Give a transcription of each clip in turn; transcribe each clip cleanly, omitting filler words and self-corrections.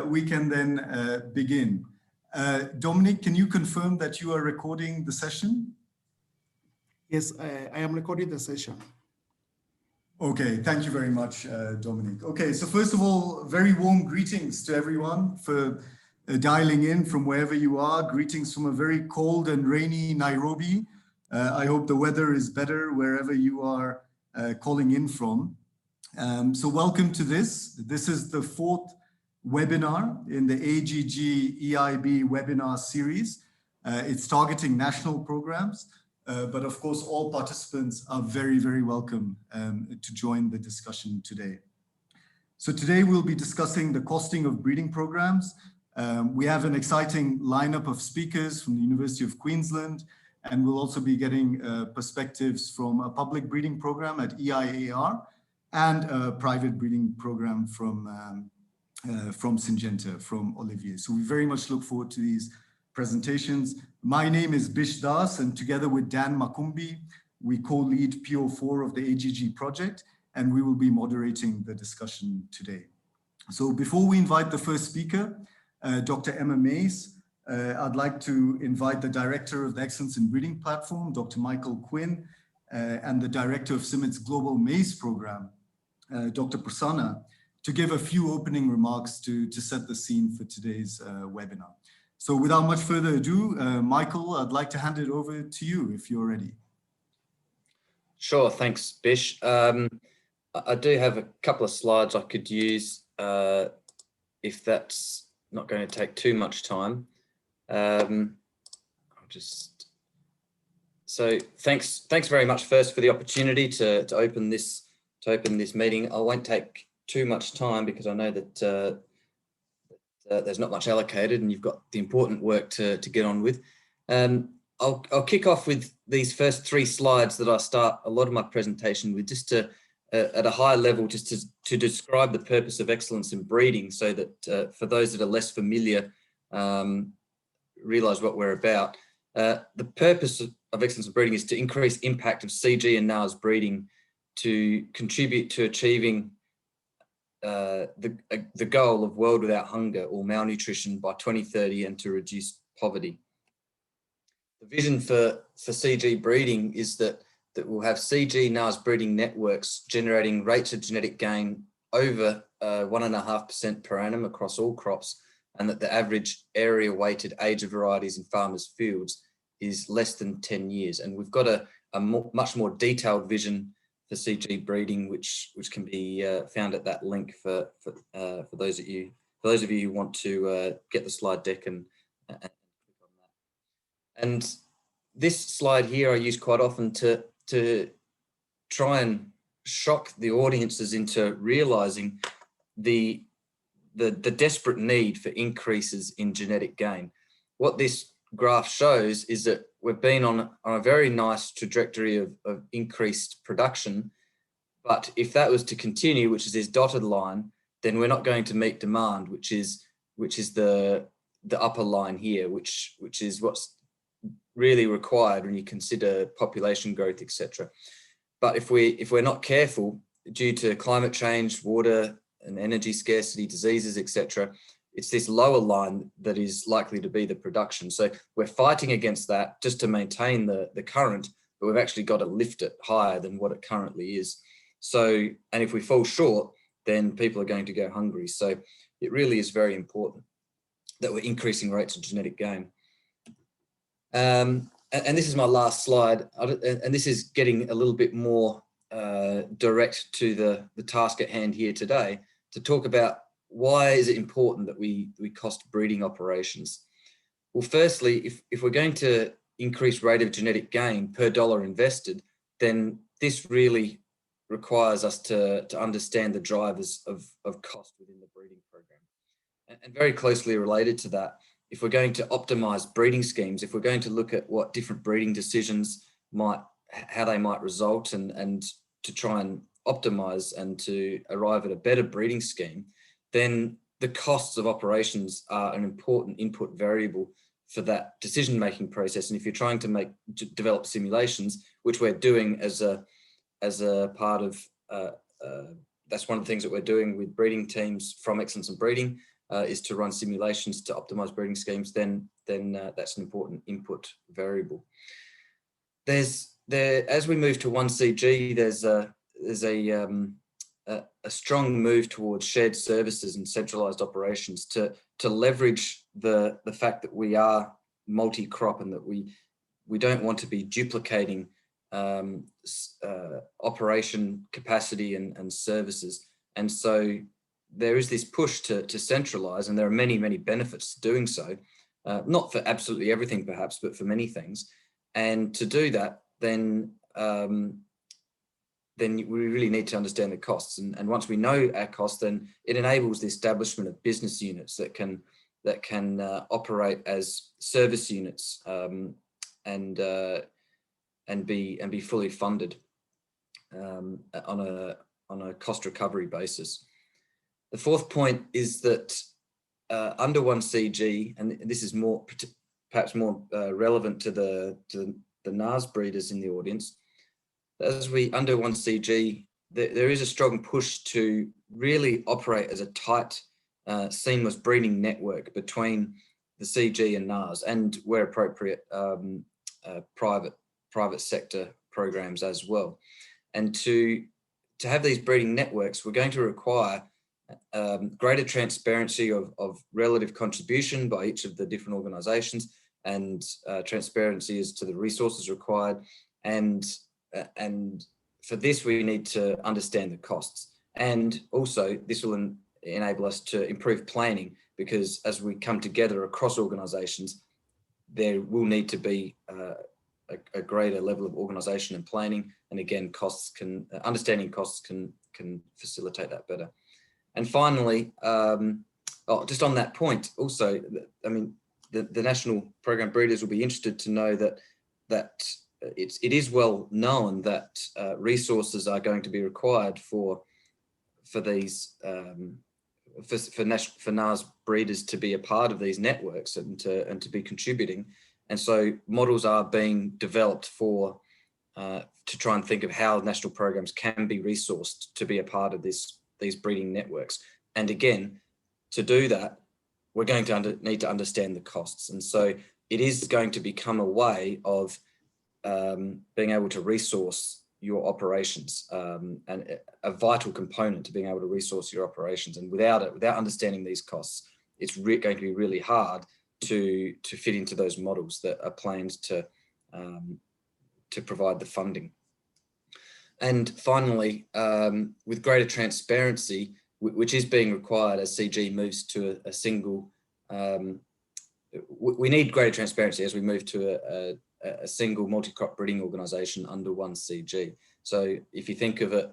we can then begin. Dominic, can you confirm that you are recording the session? Yes, I am recording the session. Okay, thank you very much, Dominic. Okay, so first of all, very warm greetings to everyone for dialing in from wherever you are. Greetings from a very cold and rainy Nairobi. I hope the weather is better wherever you are calling in from. So welcome to this. This is the fourth webinar in the AGG EIB webinar series. It's targeting national programs, but of course all participants are very, very welcome to join the discussion today. So today we'll be discussing the costing of breeding programs. We have an exciting lineup of speakers from the University of Queensland, and we'll also be getting perspectives from a public breeding program at EIAR and a private breeding program from Syngenta, from Olivier. So we very much look forward to these presentations. My name is Bish Das, and together with Dan Makumbi, we co-lead PO4 of the AGG project, and we will be moderating the discussion today. So before we invite the first speaker, Dr. Emma Mays, I'd like to invite the Director of the Excellence in Breeding Platform, Dr. Michael Quinn, and the Director of CIMMYT's Global Maize Program, Dr. Prasanna, to give a few opening remarks to set the scene for today's webinar. So without much further ado, Michael, I'd like to hand it over to you if you're ready. Sure, thanks, Bish. I do have a couple of slides I could use if that's not going to take too much time. So thanks very much first for the opportunity to open this meeting. I won't take too much time because I know that there's not much allocated and you've got the important work to get on with. I'll kick off with these first three slides that I start a lot of my presentation with, just to at a high level, just to describe the purpose of excellence in breeding, so that for those that are less familiar, realize what we're about. The purpose of excellence in breeding is to increase impact of CG and NAS breeding to contribute to achieving the goal of world without hunger or malnutrition by 2030 and to reduce poverty. The vision for CG breeding is that we'll have CG NAS breeding networks generating rates of genetic gain over 1.5% per annum across all crops, and that the average area weighted age of varieties in farmers' fields is less than 10 years. And we've got a much more detailed vision for CG breeding, which can be found at that link for those of you who want to get the slide deck and click on that. And this slide here I use quite often to try and shock the audiences into realizing the desperate need for increases in genetic gain. What this graph shows is that we've been on a very nice trajectory of increased production, but if that was to continue, which is this dotted line, then we're not going to meet demand, which is the upper line here, which is what's really required when you consider population growth, etc. But if we're not careful, due to climate change, water and energy scarcity, diseases, etc., it's this lower line that is likely to be the production. So we're fighting against that just to maintain the current, but we've actually got to lift it higher than what it currently is. So, and if we fall short, then people are going to go hungry. So it really is very important that we're increasing rates of genetic gain. And this is my last slide, and this is getting a little bit more direct to the task at hand here today, to talk about why is it important that we cost breeding operations. Well, firstly, if we're going to increase rate of genetic gain per dollar invested, then this really requires us to understand the drivers of cost within the breeding program. And very closely related to that, if we're going to optimize breeding schemes, if we're going to look at what different breeding decisions how they might result and to try and optimize and to arrive at a better breeding scheme, then the costs of operations are an important input variable for that decision-making process. And if you're trying to develop simulations, which we're doing as a part of, that's one of the things that we're doing with breeding teams from Excellence in Breeding, is to run simulations to optimize breeding schemes, then that's an important input variable. As we move to 1CG, there's a strong move towards shared services and centralized operations to leverage the fact that we are multi-crop and that we don't want to be duplicating operation capacity and services. And so there is this push to centralize, and there are many, many benefits to doing so, not for absolutely everything perhaps, but for many things. And to do that, then we really need to understand the costs. And once we know our costs, then it enables the establishment of business units that can operate as service units and be fully funded on a cost recovery basis. The fourth point is that under 1CG, and this is perhaps more relevant to the NAS breeders in the audience, as we under 1CG, there is a strong push to really operate as a tight, seamless breeding network between the CG and NAS, and where appropriate, private sector programs as well. And to have these breeding networks, we're going to require greater transparency of relative contribution by each of the different organisations, and transparency as to the resources required. And for this, we need to understand the costs. And also, this will enable us to improve planning, because as we come together across organisations, there will need to be a greater level of organisation and planning. And again, understanding costs can facilitate that better. And finally, just on that point, also, I mean, the national program breeders will be interested to know that it is well known that resources are going to be required for these for NAS breeders to be a part of these networks and to be contributing. And so models are being developed to try and think of how national programs can be resourced to be a part of these breeding networks. And again, to do that, we're going to need to understand the costs. And so it is going to become a way of being able to resource your operations, and a vital component to being able to resource your operations. And without understanding these costs, it's going to be really hard to fit into those models that are planned to provide the funding. And finally, with greater transparency, which is being required as CG moves to a single, we need greater transparency as we move to a single multi-crop breeding organisation under 1CG. So if you think of it,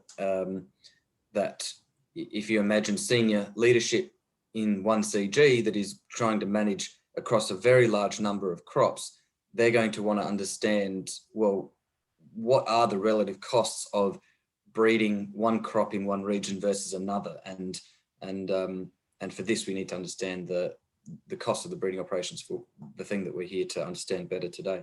that if you imagine senior leadership in 1CG that is trying to manage across a very large number of crops, they're going to want to understand, well, what are the relative costs of breeding one crop in one region versus another? And for this, we need to understand the cost of the breeding operations, for the thing that we're here to understand better today.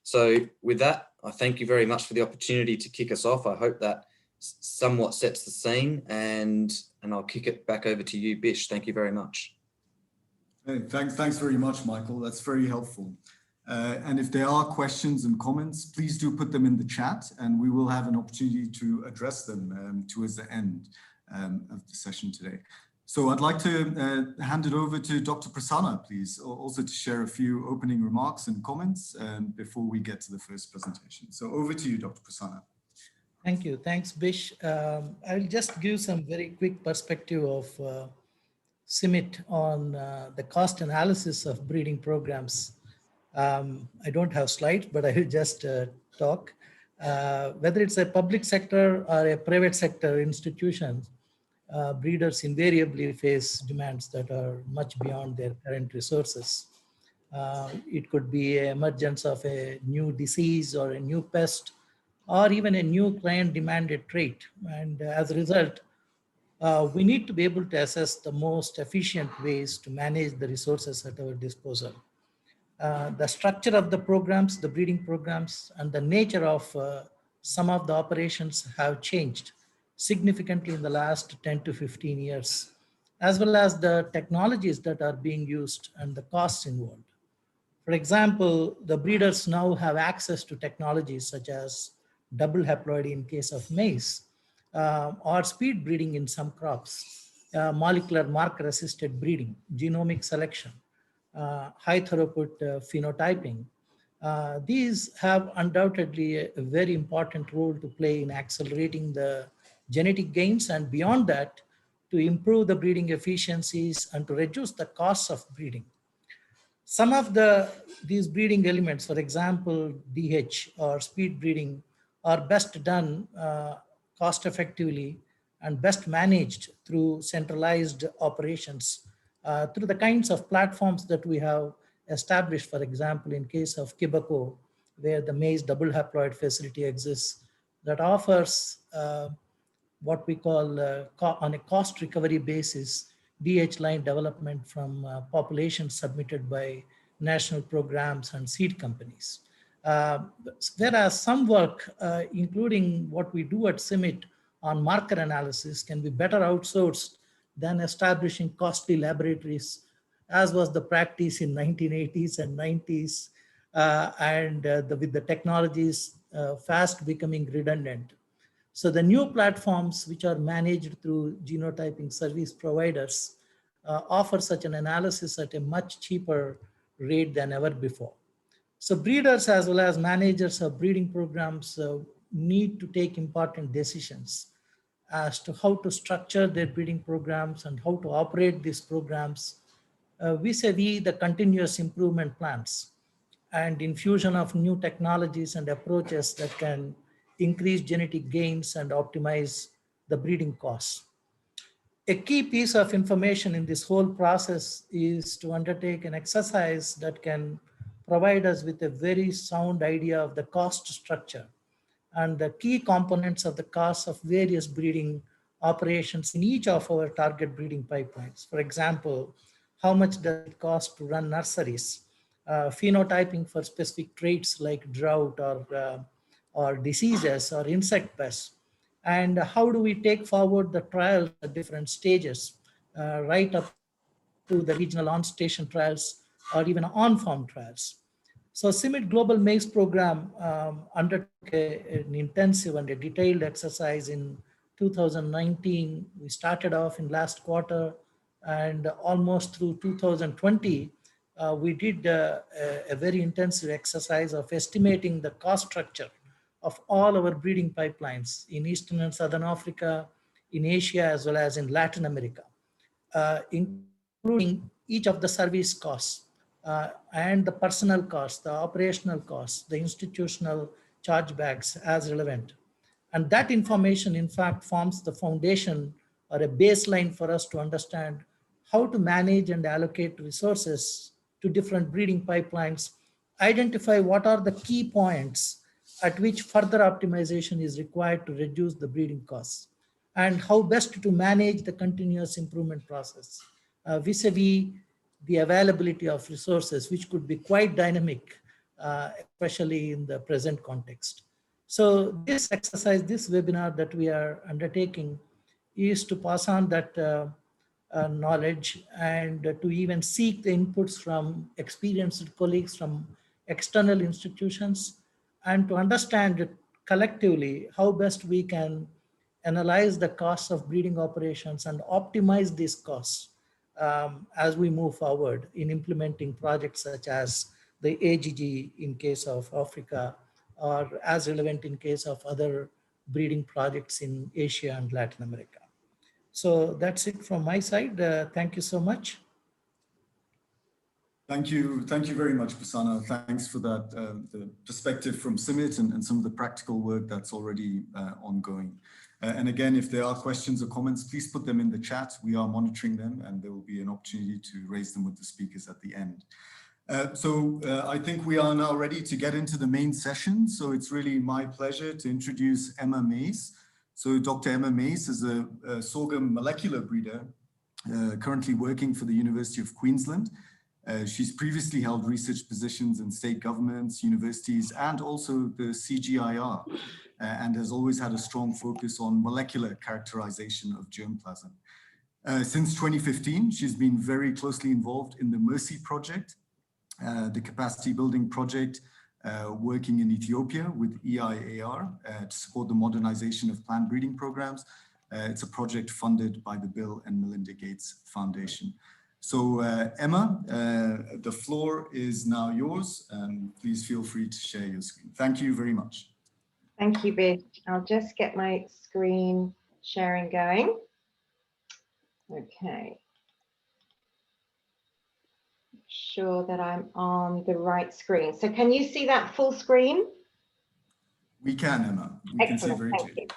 So with that, I thank you very much for the opportunity to kick us off. I hope that somewhat sets the scene, and I'll kick it back over to you, Bish. Thank you very much. Hey, thanks very much, Michael. That's very helpful. And if there are questions and comments, please do put them in the chat, and we will have an opportunity to address them towards the end of the session today. So I'd like to hand it over to Dr. Prasanna, please, also to share a few opening remarks and comments before we get to the first presentation. So over to you, Dr. Prasanna. Thank you. Thanks, Bish. I'll just give some very quick perspective of CIMMYT on the cost analysis of breeding programs. I don't have slides, but I will just talk. Whether it's a public sector or a private sector institution, breeders invariably face demands that are much beyond their current resources. It could be an emergence of a new disease or a new pest, or even a new client demanded trait. And as a result, we need to be able to assess the most efficient ways to manage the resources at our disposal. The structure of the programs, the breeding programs, and the nature of some of the operations have changed significantly in the last 10 to 15 years. as well as the technologies that are being used and the costs involved. For example, the breeders now have access to technologies such as double haploid in case of maize, or speed breeding in some crops, molecular marker assisted breeding, genomic selection, high throughput phenotyping. These have undoubtedly a very important role to play in accelerating the genetic gains, and beyond that, to improve the breeding efficiencies and to reduce the costs of breeding. Some of these breeding elements, for example, DH or speed breeding, are best done cost effectively and best managed through centralized operations, through the kinds of platforms that we have established. For example, in case of Quebeco, where the maize double haploid facility exists, that offers what we call on a cost recovery basis, DH line development from populations submitted by national programs and seed companies. Whereas some work, including what we do at CIMMYT on marker analysis, can be better outsourced than establishing costly laboratories, as was the practice in 1980s and 90s, with the technologies fast becoming redundant. So the new platforms, which are managed through genotyping service providers, offer such an analysis at a much cheaper rate than ever before. So breeders as well as managers of breeding programs need to take important decisions as to how to structure their breeding programs and how to operate these programs vis-a-vis the continuous improvement plans and infusion of new technologies and approaches that can increase genetic gains and optimize the breeding costs. A key piece of information in this whole process is to undertake an exercise that can provide us with a very sound idea of the cost structure and the key components of the cost of various breeding operations in each of our target breeding pipelines. For example, how much does it cost to run nurseries, phenotyping for specific traits like drought or diseases or insect pests, and how do we take forward the trials at different stages, right up to the regional on-station trials or even on-farm trials. So CIMMYT Global Maize Program undertook an intensive and a detailed exercise in 2019. We started off in last quarter, and almost through 2020, we did a very intensive exercise of estimating the cost structure of all our breeding pipelines in Eastern and Southern Africa, in Asia, as well as in Latin America, including each of the service costs and the personnel costs, the operational costs, the institutional chargebacks as relevant. And that information, in fact, forms the foundation or a baseline for us to understand how to manage and allocate resources to different breeding pipelines, identify what are the key points at which further optimization is required to reduce the breeding costs, and how best to manage the continuous improvement process vis-a-vis the availability of resources, which could be quite dynamic, especially in the present context. So this exercise, this webinar that we are undertaking is to pass on that knowledge and to even seek the inputs from experienced colleagues from external institutions, and to understand collectively how best we can analyze the costs of breeding operations and optimize these costs as we move forward in implementing projects such as the AGG in case of Africa, or as relevant in case of other breeding projects in Asia and Latin America. So that's it from my side. Thank you so much. Thank you very much, Prasanna. Thanks for that, the perspective from CIMMYT and some of the practical work that's already ongoing. And again, if there are questions or comments, please put them in the chat. We are monitoring them, and there will be an opportunity to raise them with the speakers at the end. So I think we are now ready to get into the main session. So it's really my pleasure to introduce Emma Mays. So Dr. Emma Mays is a sorghum molecular breeder, currently working for the University of Queensland. She's previously held research positions in state governments, universities, and also the CGIAR, and has always had a strong focus on molecular characterization of germplasm. Since 2015, she's been very closely involved in the Mercy project, the capacity building project, working in Ethiopia with EiAR to support the modernization of plant breeding programs. It's a project funded by the Bill and Melinda Gates Foundation. So Emma, the floor is now yours. Please feel free to share your screen. Thank you very much. Thank you, Bish. I'll just get my screen sharing going. Okay. Sure that I'm on the right screen. So can you see that full screen? We can, Emma. We can see Excellent, very thank clearly. you.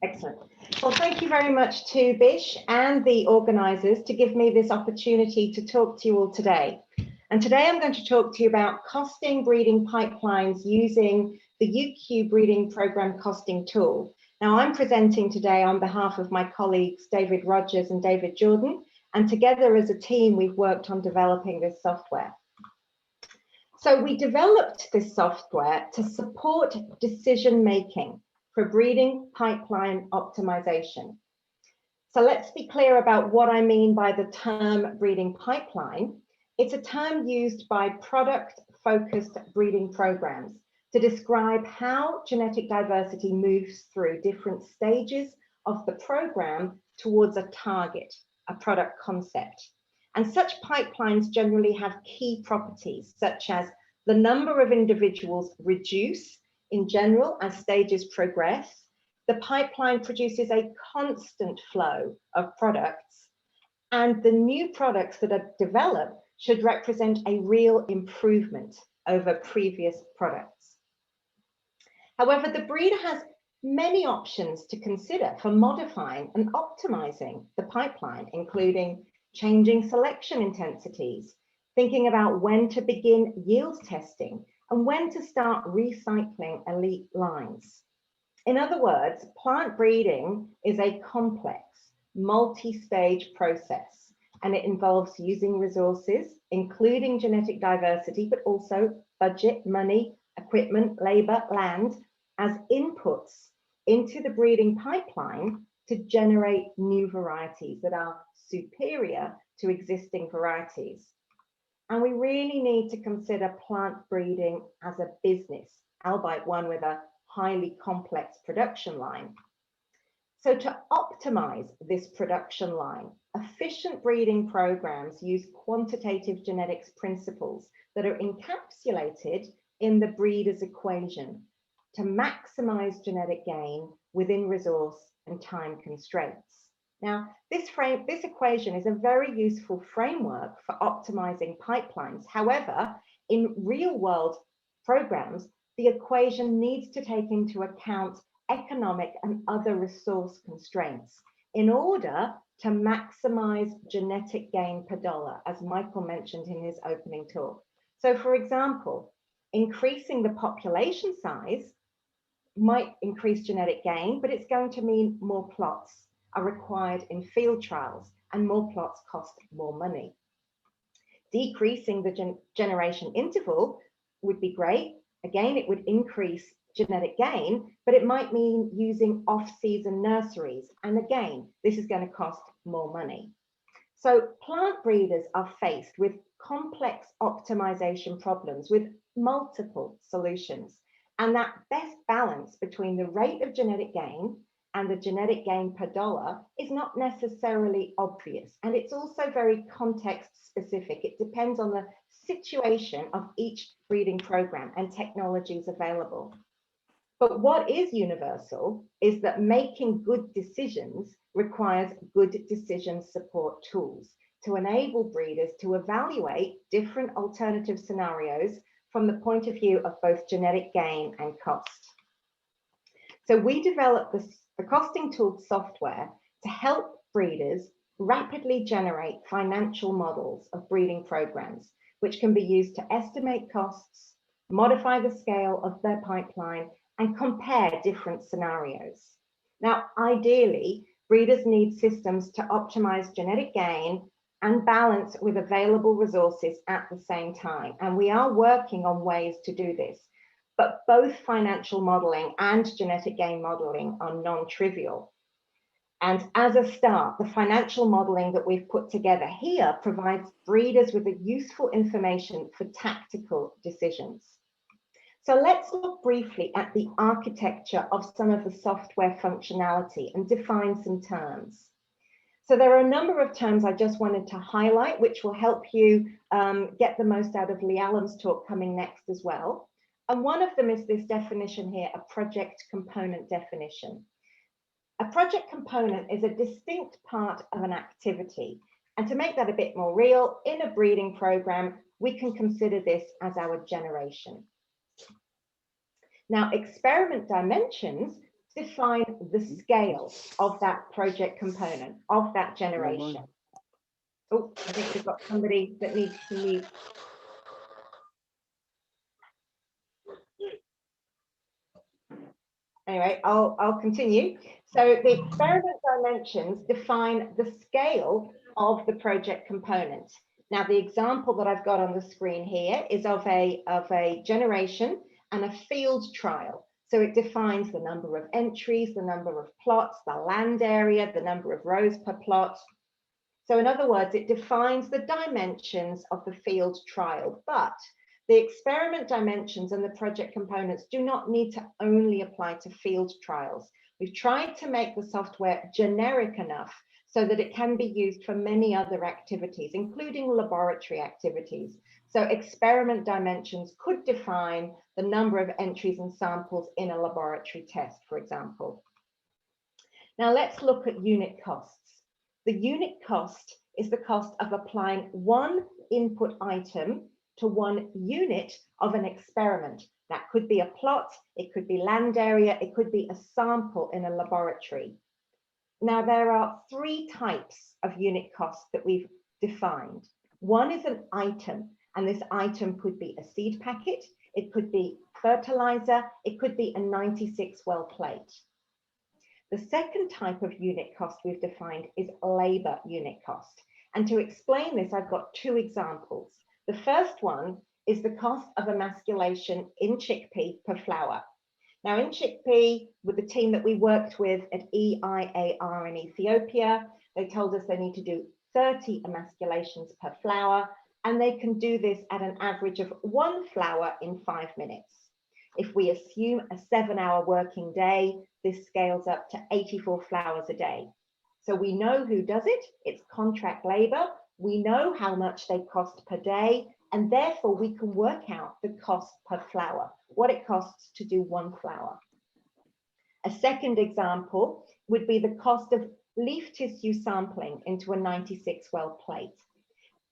Excellent. Well, thank you very much to Bish and the organisers to give me this opportunity to talk to you all today. And today I'm going to talk to you about costing breeding pipelines using the UQ breeding program costing tool. Now I'm presenting today on behalf of my colleagues, David Rogers and David Jordan, and together as a team, we've worked on developing this software. So we developed this software to support decision-making for breeding pipeline optimization. So let's be clear about what I mean by the term breeding pipeline. It's a term used by product-focused breeding programs to describe how genetic diversity moves through different stages of the program towards a target, a product concept. And such pipelines generally have key properties, such as the number of individuals reduce in general as stages progress. The pipeline produces a constant flow of products, and the new products that are developed should represent a real improvement over previous products. However, the breeder has many options to consider for modifying and optimizing the pipeline, including changing selection intensities, thinking about when to begin yield testing, and when to start recycling elite lines. In other words, plant breeding is a complex, multi-stage process, and it involves using resources, including genetic diversity, but also budget, money, equipment, labor, land, as inputs into the breeding pipeline to generate new varieties that are superior to existing varieties. And we really need to consider plant breeding as a business, albeit one with a highly complex production line. So to optimize this production line, efficient breeding programs use quantitative genetics principles that are encapsulated in the breeder's equation to maximize genetic gain within resource and time constraints. Now, this equation is a very useful framework for optimizing pipelines. However, in real-world programs, the equation needs to take into account economic and other resource constraints in order to maximize genetic gain per dollar, as Michael mentioned in his opening talk. So, for example, increasing the population size might increase genetic gain, but it's going to mean more plots are required in field trials, and more plots cost more money. Decreasing the generation interval would be great. Again, it would increase genetic gain, but it might mean using off-season nurseries. And again, this is going to cost more money. So plant breeders are faced with complex optimization problems with multiple solutions. And that best balance between the rate of genetic gain and the genetic gain per dollar is not necessarily obvious. And it's also very context specific. It depends on the situation of each breeding program and technologies available. But what is universal is that making good decisions requires good decision support tools to enable breeders to evaluate different alternative scenarios from the point of view of both genetic gain and cost. So we developed the costing tool software to help breeders rapidly generate financial models of breeding programs, which can be used to estimate costs, modify the scale of their pipeline, and compare different scenarios. Now, ideally, breeders need systems to optimize genetic gain and balance with available resources at the same time. And we are working on ways to do this. But both financial modeling and genetic gain modeling are non-trivial. And as a start, the financial modeling that we've put together here provides breeders with a useful information for tactical decisions. So let's look briefly at the architecture of some of the software functionality and define some terms. So there are a number of terms I just wanted to highlight, which will help you get the most out of Lee Allen's talk coming next as well. And one of them is this definition here, a project component definition. A project component is a distinct part of an activity. And to make that a bit more real, in a breeding program, we can consider this as our generation. Now, experiment dimensions define the scale of that project component, of that generation. Oh, I think we've got somebody that needs to mute. Anyway, I'll continue. So the experiment dimensions define the scale of the project component. Now, the example that I've got on the screen here is of a generation and a field trial. So it defines the number of entries, the number of plots, the land area, the number of rows per plot. So in other words, it defines the dimensions of the field trial, but the experiment dimensions and the project components do not need to only apply to field trials. We've tried to make the software generic enough so that it can be used for many other activities, including laboratory activities. So experiment dimensions could define the number of entries and samples in a laboratory test, for example. Now let's look at unit costs. The unit cost is the cost of applying one input item to one unit of an experiment. That could be a plot, it could be land area, it could be a sample in a laboratory. Now there are three types of unit costs that we've defined. One is an item, and this item could be a seed packet, it could be fertilizer, it could be a 96 well plate. The second type of unit cost we've defined is labor unit cost. And to explain this, I've got two examples. The first one is the cost of emasculation in chickpea per flower. Now in chickpea, with the team that we worked with at EIAR in Ethiopia, they told us they need to do 30 emasculations per flower, and they can do this at an average of 1 flower in 5 minutes. If we assume a 7-hour working day, this scales up to 84 flowers a day. So we know who does it, it's contract labor, we know how much they cost per day, and therefore we can work out the cost per flower, what it costs to do 1 flower. A second example would be the cost of leaf tissue sampling into a 96 well plate.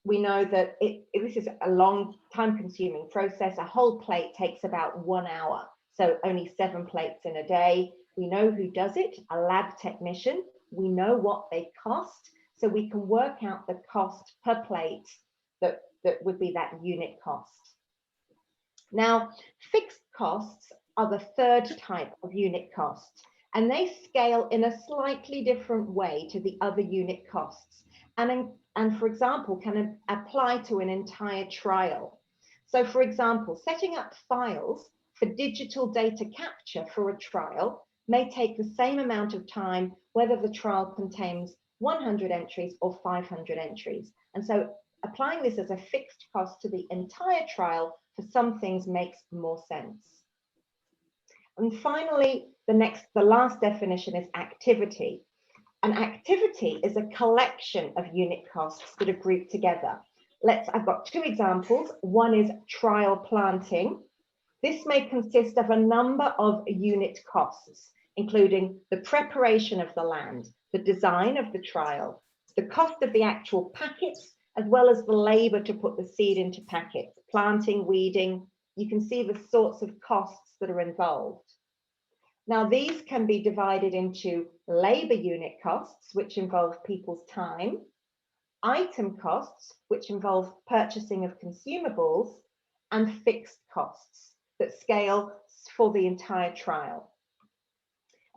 We know that this is a long time-consuming process. A whole plate takes about 1 hour, so only 7 plates in a day. We know who does it, a lab technician. We know what they cost, so we can work out the cost per plate that would be that unit cost. Now, fixed costs are the third type of unit costs, and they scale in a slightly different way to the other unit costs. And for example, can apply to an entire trial. So for example, setting up files for digital data capture for a trial may take the same amount of time whether the trial contains 100 entries or 500 entries. And so applying this as a fixed cost to the entire trial for some things makes more sense. And finally, the last definition is activity. An activity is a collection of unit costs that are grouped together. I've got two examples. One is trial planting. This may consist of a number of unit costs, including the preparation of the land, the design of the trial, the cost of the actual packets, as well as the labor to put the seed into packets, planting, weeding. You can see the sorts of costs that are involved. Now, these can be divided into labor unit costs, which involve people's time, item costs, which involve purchasing of consumables, and fixed costs that scale for the entire trial.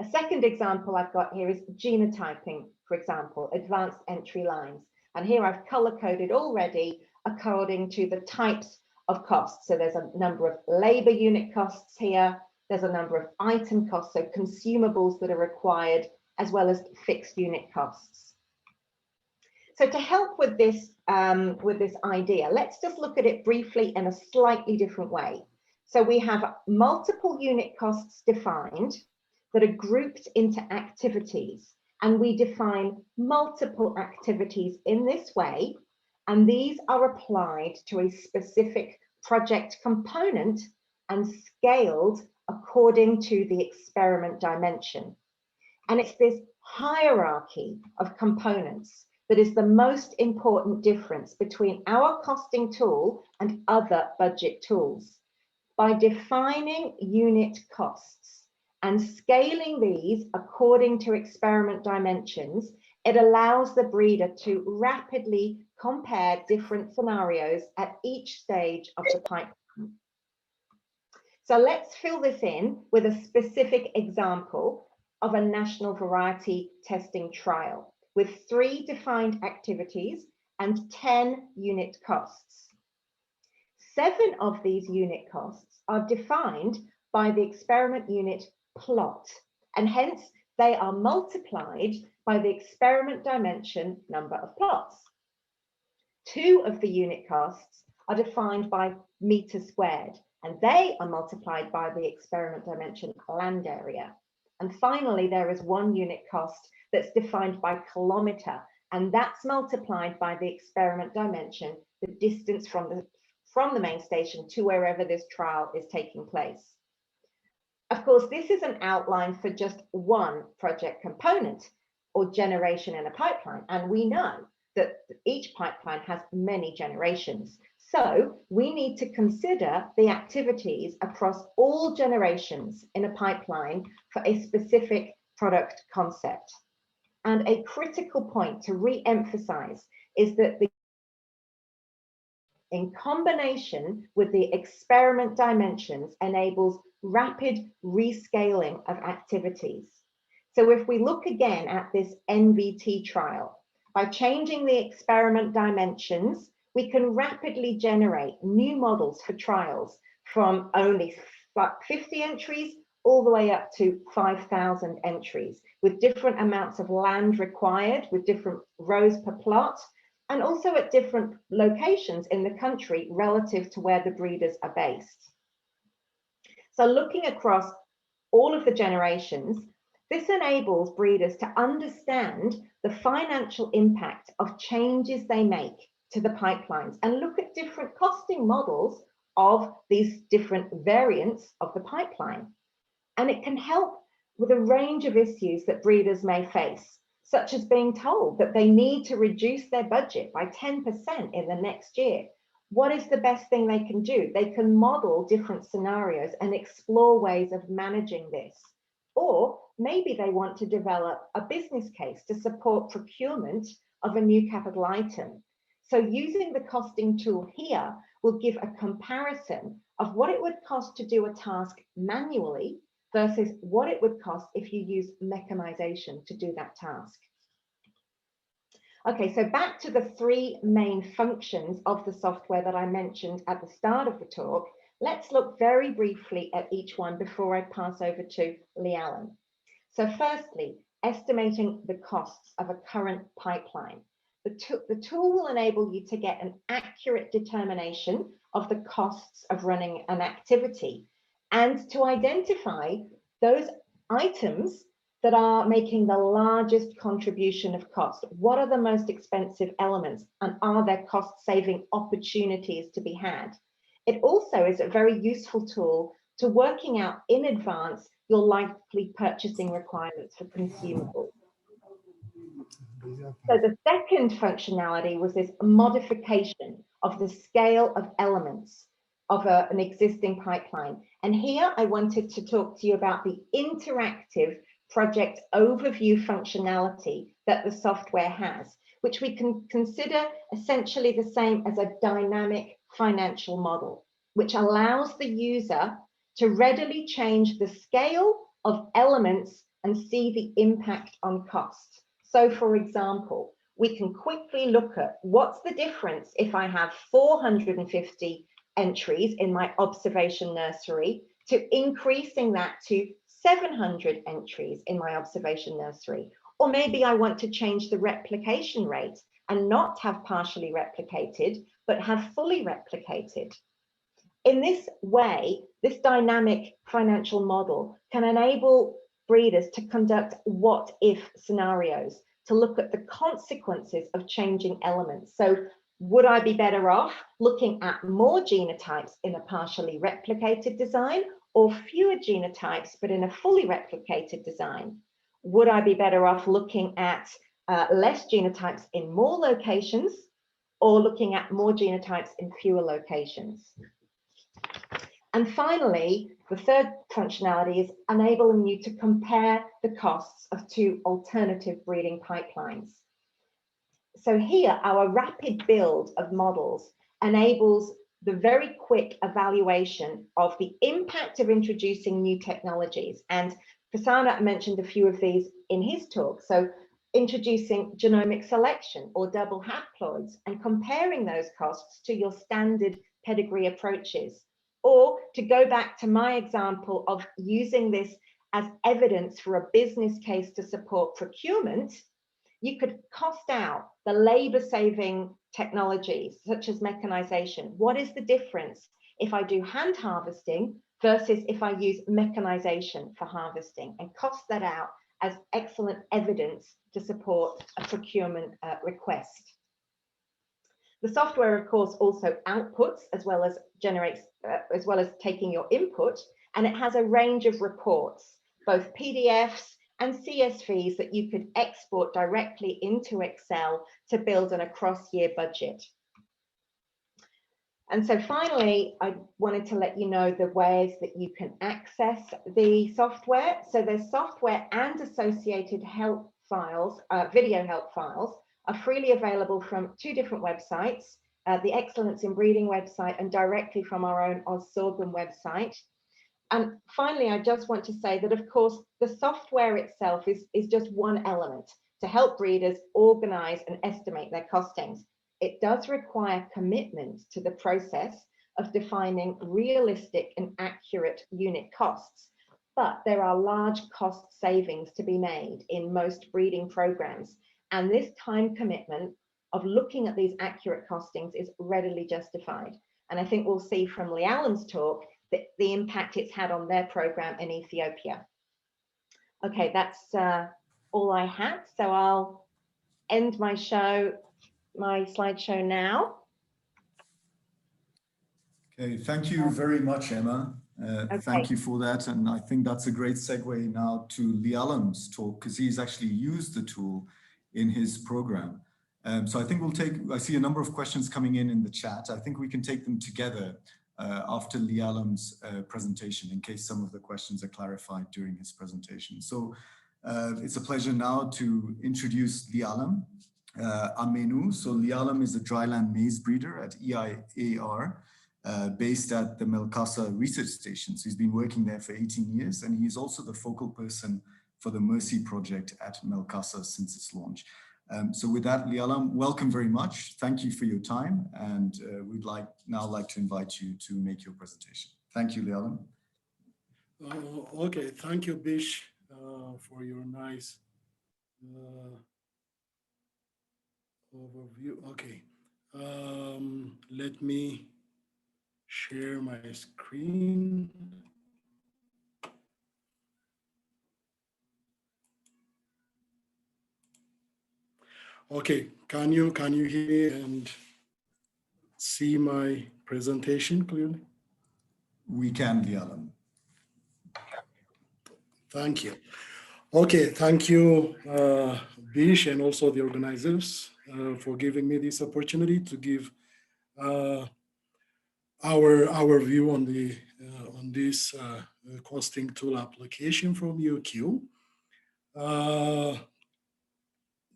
A second example I've got here is genotyping, for example, advanced entry lines. And here I've color-coded already according to the types of costs. So there's a number of labor unit costs here. There's a number of item costs, so consumables that are required as well as fixed unit costs. So to help with this idea, let's just look at it briefly in a slightly different way. So we have multiple unit costs defined that are grouped into activities, and we define multiple activities in this way, and these are applied to a specific project component and scaled according to the experiment dimension. And it's this hierarchy of components that is the most important difference between our costing tool and other budget tools. By defining unit costs and scaling these according to experiment dimensions, it allows the breeder to rapidly compare different scenarios at each stage of the pipeline. So let's fill this in with a specific example of a national variety testing trial with 3 defined activities and 10 unit costs. 7 of these unit costs are defined by the experiment unit plot, and hence they are multiplied by the experiment dimension number of plots. 2 of the unit costs are defined by meter squared, and they are multiplied by the experiment dimension land area. And finally, there is 1 unit cost that's defined by kilometer, and that's multiplied by the experiment dimension, the distance from the main station to wherever this trial is taking place. Of course, this is an outline for just one project component or generation in a pipeline, and we know that each pipeline has many generations. So we need to consider the activities across all generations in a pipeline for a specific product concept. And a critical point to re-emphasize is that in combination with the experiment dimensions enables rapid rescaling of activities. So if we look again at this NVT trial, by changing the experiment dimensions, we can rapidly generate new models for trials from only 50 entries all the way up to 5,000 entries, with different amounts of land required, with different rows per plot, and also at different locations in the country relative to where the breeders are based. So looking across all of the generations, this enables breeders to understand the financial impact of changes they make to the pipelines and look at different costing models of these different variants of the pipeline. And it can help with a range of issues that breeders may face, such as being told that they need to reduce their budget by 10% in the next year. What is the best thing they can do? They can model different scenarios and explore ways of managing this. Or maybe they want to develop a business case to support procurement of a new capital item. So using the costing tool here will give a comparison of what it would cost to do a task manually versus what it would cost if you use mechanization to do that task. Okay, so back to the 3 main functions of the software that I mentioned at the start of the talk. Let's look very briefly at each one before I pass over to Leanne. So firstly, estimating the costs of a current pipeline. The tool will enable you to get an accurate determination of the costs of running an activity and to identify those items that are making the largest contribution of cost. What are the most expensive elements, and are there cost-saving opportunities to be had? It also is a very useful tool to working out in advance your likely purchasing requirements for consumables. So the second functionality was this modification of the scale of elements of an existing pipeline. And here I wanted to talk to you about the interactive project overview functionality that the software has, which we can consider essentially the same as a dynamic financial model, which allows the user to readily change the scale of elements and see the impact on cost. So for example, we can quickly look at what's the difference if I have 450 entries in my observation nursery to increasing that to 700 entries in my observation nursery. Or maybe I want to change the replication rate and not have partially replicated, but have fully replicated. In this way, this dynamic financial model can enable breeders to conduct what-if scenarios, to look at the consequences of changing elements. So would I be better off looking at more genotypes in a partially replicated design, or fewer genotypes but in a fully replicated design? Would I be better off looking at less genotypes in more locations, or looking at more genotypes in fewer locations? And finally, the third functionality is enabling you to compare the costs of two alternative breeding pipelines. So here, our rapid build of models enables the very quick evaluation of the impact of introducing new technologies. And Prasanna mentioned a few of these in his talk. So introducing genomic selection or double haploids and comparing those costs to your standard pedigree approaches. Or to go back to my example of using this as evidence for a business case to support procurement, you could cost out the labor-saving technologies such as mechanization. What is the difference if I do hand harvesting versus if I use mechanization for harvesting, and cost that out as excellent evidence to support a procurement request. The software, of course, also outputs as well as generates, as well as taking your input, and it has a range of reports, both PDFs and CSVs that you could export directly into Excel to build an across-year budget. And so finally, I wanted to let you know the ways that you can access the software. So there's software and associated help files, video help files, are freely available from two different websites, the Excellence in Breeding website and directly from our own Oz Sorghum website. And finally, I just want to say that, of course, the software itself is just one element to help breeders organize and estimate their costings. It does require commitment to the process of defining realistic and accurate unit costs, but there are large cost savings to be made in most breeding programs. And this time commitment of looking at these accurate costings is readily justified. And I think we'll see from Lialam's talk that the impact it's had on their program in Ethiopia. Okay, that's all I had. So I'll end my show, my slideshow now. Okay, thank you very much, Emma. Thank you for that. And I think that's a great segue now to Lialam's talk, because he's actually used the tool in his program. So I think we'll take, I see a number of questions coming in the chat. I think we can take them together after Lialam's presentation, in case some of the questions are clarified during his presentation. So it's a pleasure now to introduce Lialam Amenu. So Lialam is a dryland maize breeder at EiAR, based at the Melkasa Research Station. So he's been working there for 18 years, and he's also the focal person for the Mercy project at Melkasa since its launch. So with that, Lialam, welcome very much. Thank you for your time, and we'd now like to invite you to make your presentation. Thank you, Lialam. Okay, thank you, Bish, for your nice overview. Okay, let me share my screen. Okay, can you hear me and see my presentation clearly? We can, Lialam. Thank you. Okay, thank you, Bish, and also the organizers for giving me this opportunity to give our view on the on this costing tool application from UQ.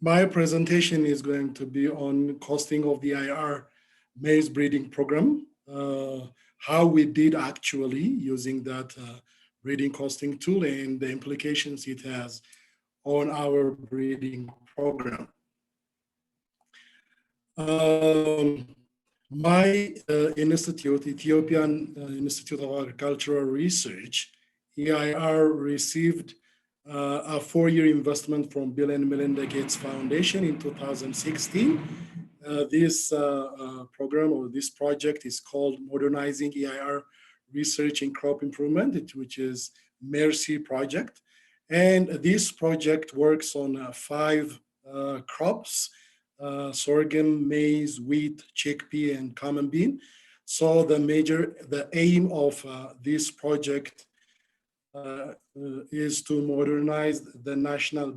My presentation is going to be on costing of the IR maize breeding program, how we did actually using that breeding costing tool and the implications it has on our breeding program. My institute, Ethiopian Institute of Agricultural Research, EIR received a 4-year investment from Bill and Melinda Gates Foundation in 2016. This program or this project is called Modernizing EIR Research in Crop Improvement, which is MERCI project. And this project works on 5 crops, sorghum, maize, wheat, chickpea, and common bean. So the aim of this project is to modernize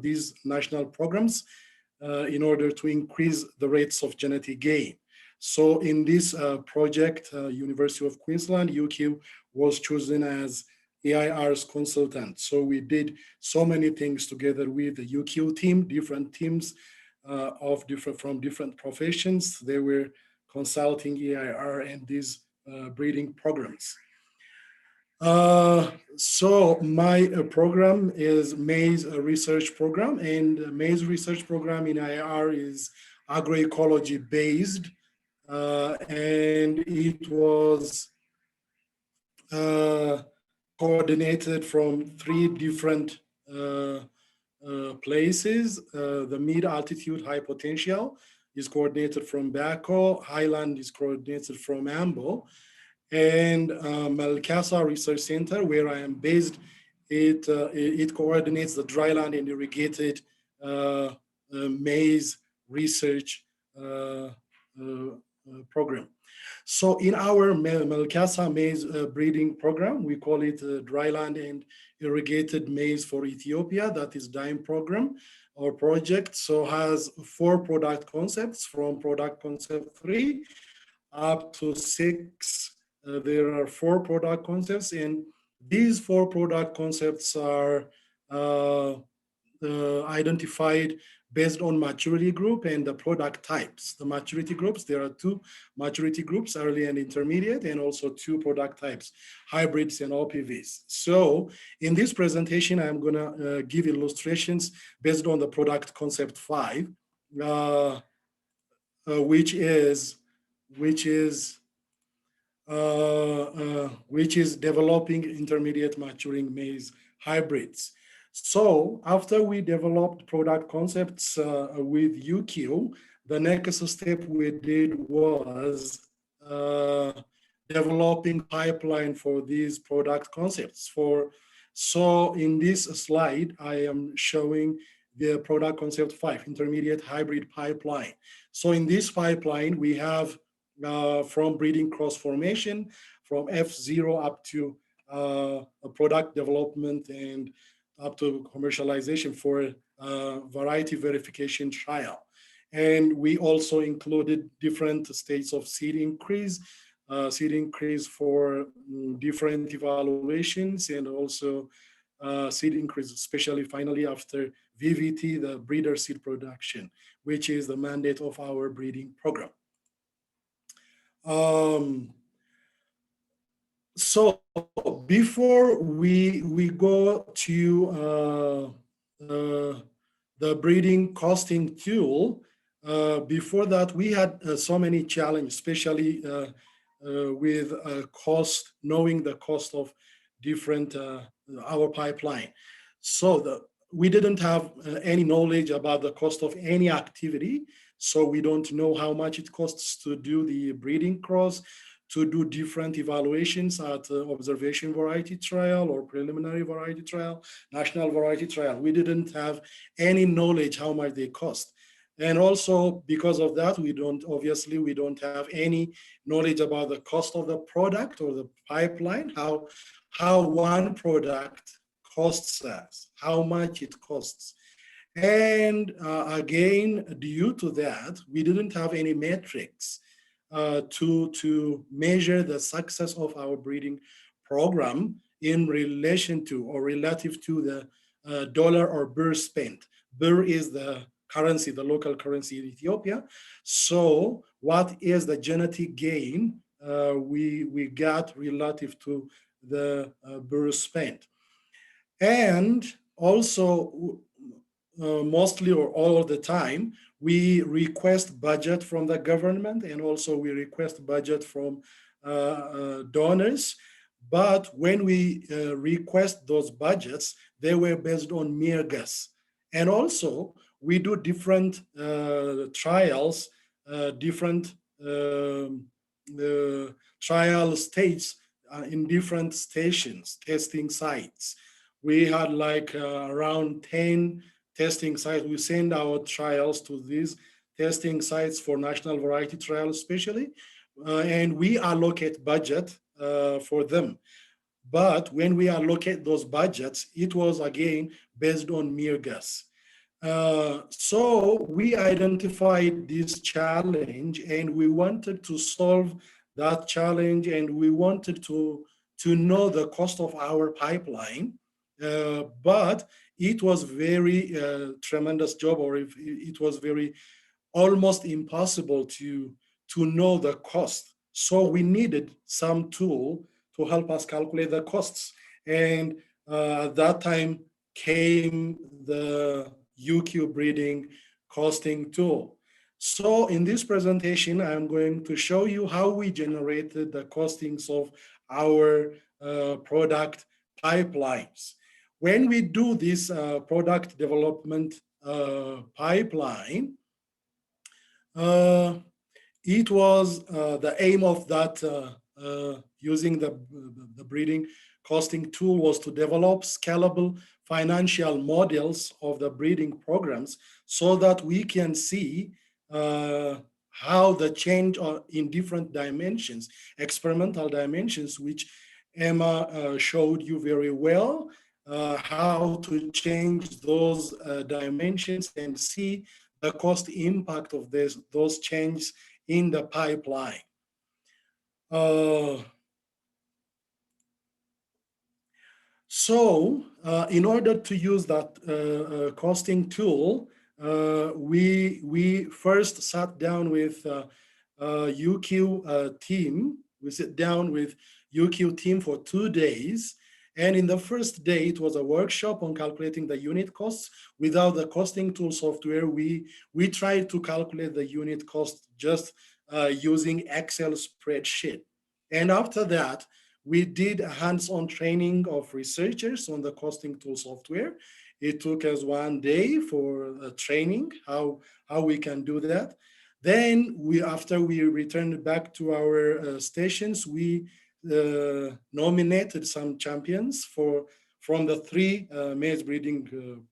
these national programs in order to increase the rates of genetic gain. So in this project, University of Queensland, UQ was chosen as EIR's consultant. So we did so many things together with the UQ team, different teams from different professions. They were consulting EIR and these breeding programs. So my program is maize research program, and maize research program in EIR is agroecology based, and it was coordinated from 3 different places. The mid-altitude high potential is coordinated from Baco, Highland is coordinated from Ambo, and Malkasa Research Center, where I am based, it coordinates the dryland and irrigated maize research program. So in our Malkasa maize breeding program, we call it dryland and irrigated maize for Ethiopia, that is DIME program or project. So has 4 product concepts from product concept 3 up to 6. There are 4 product concepts, and these 4 product concepts are identified based on maturity group and the product types. The maturity groups, there are 2 maturity groups, early and intermediate, and also 2 product types, hybrids and OPVs. So in this presentation, I'm gonna give illustrations based on the product concept 5, which is developing intermediate maturing maize hybrids. So after we developed product concepts with UQ, the next step we did was developing pipeline for these product concepts. So in this slide, I am showing the product concept 5, intermediate hybrid pipeline. So in this pipeline, we have from breeding cross formation, from F0 up to product development and up to commercialization for variety verification trial. And we also included different states of seed increase for different evaluations, and also seed increase, especially finally after VVT, the breeder seed production, which is the mandate of our breeding program. So before we go to the breeding costing tool, before that we had so many challenges, especially with cost, knowing the cost of different our pipeline. So we didn't have any knowledge about the cost of any activity. So we don't know how much it costs to do the breeding cross, to do different evaluations at observation variety trial or preliminary variety trial, national variety trial. We didn't have any knowledge how much they cost. And also because of that, we don't have any knowledge about the cost of the product or the pipeline, how one product costs us, how much it costs. And again, due to that, we didn't have any metrics to measure the success of our breeding program in relation to or relative to the dollar or birr spent. Birr is the currency, the local currency in Ethiopia. So what is the genetic gain we got relative to the birr spent? And also, mostly or all of the time, we request budget from the government, and also we request budget from donors. But when we request those budgets, they were based on mere guess. And also, we do different trials, different trial states in different stations, testing sites. We had like around 10 testing sites. We send our trials to these testing sites for national variety trials especially, and we allocate budget for them. But when we allocate those budgets, it was again based on mere guess. So we identified this challenge and we wanted to solve that challenge, and we wanted to know the cost of our pipeline. But it was very tremendous job, or if it was very almost impossible to know the cost. So we needed some tool to help us calculate the costs. And at that time came the UQ breeding costing tool. So in this presentation, I'm going to show you how we generated the costings of our product pipelines. When we do this product development pipeline, it was the aim of that using the breeding costing tool was to develop scalable financial models of the breeding programs so that we can see how the change in different dimensions, experimental dimensions, which Emma showed you very well, how to change those dimensions and see the cost impact of those changes in the pipeline. So in order to use that costing tool, we first sat down with UQ team. We sit down with UQ team for 2 days. And in the first day, it was a workshop on calculating the unit costs. Without the costing tool software, we tried to calculate the unit cost just using Excel spreadsheet. And after that, we did a hands-on training of researchers on the costing tool software. It took us 1 day for training, how we can do that. Then after we returned back to our stations, we nominated some champions from the 3 maize breeding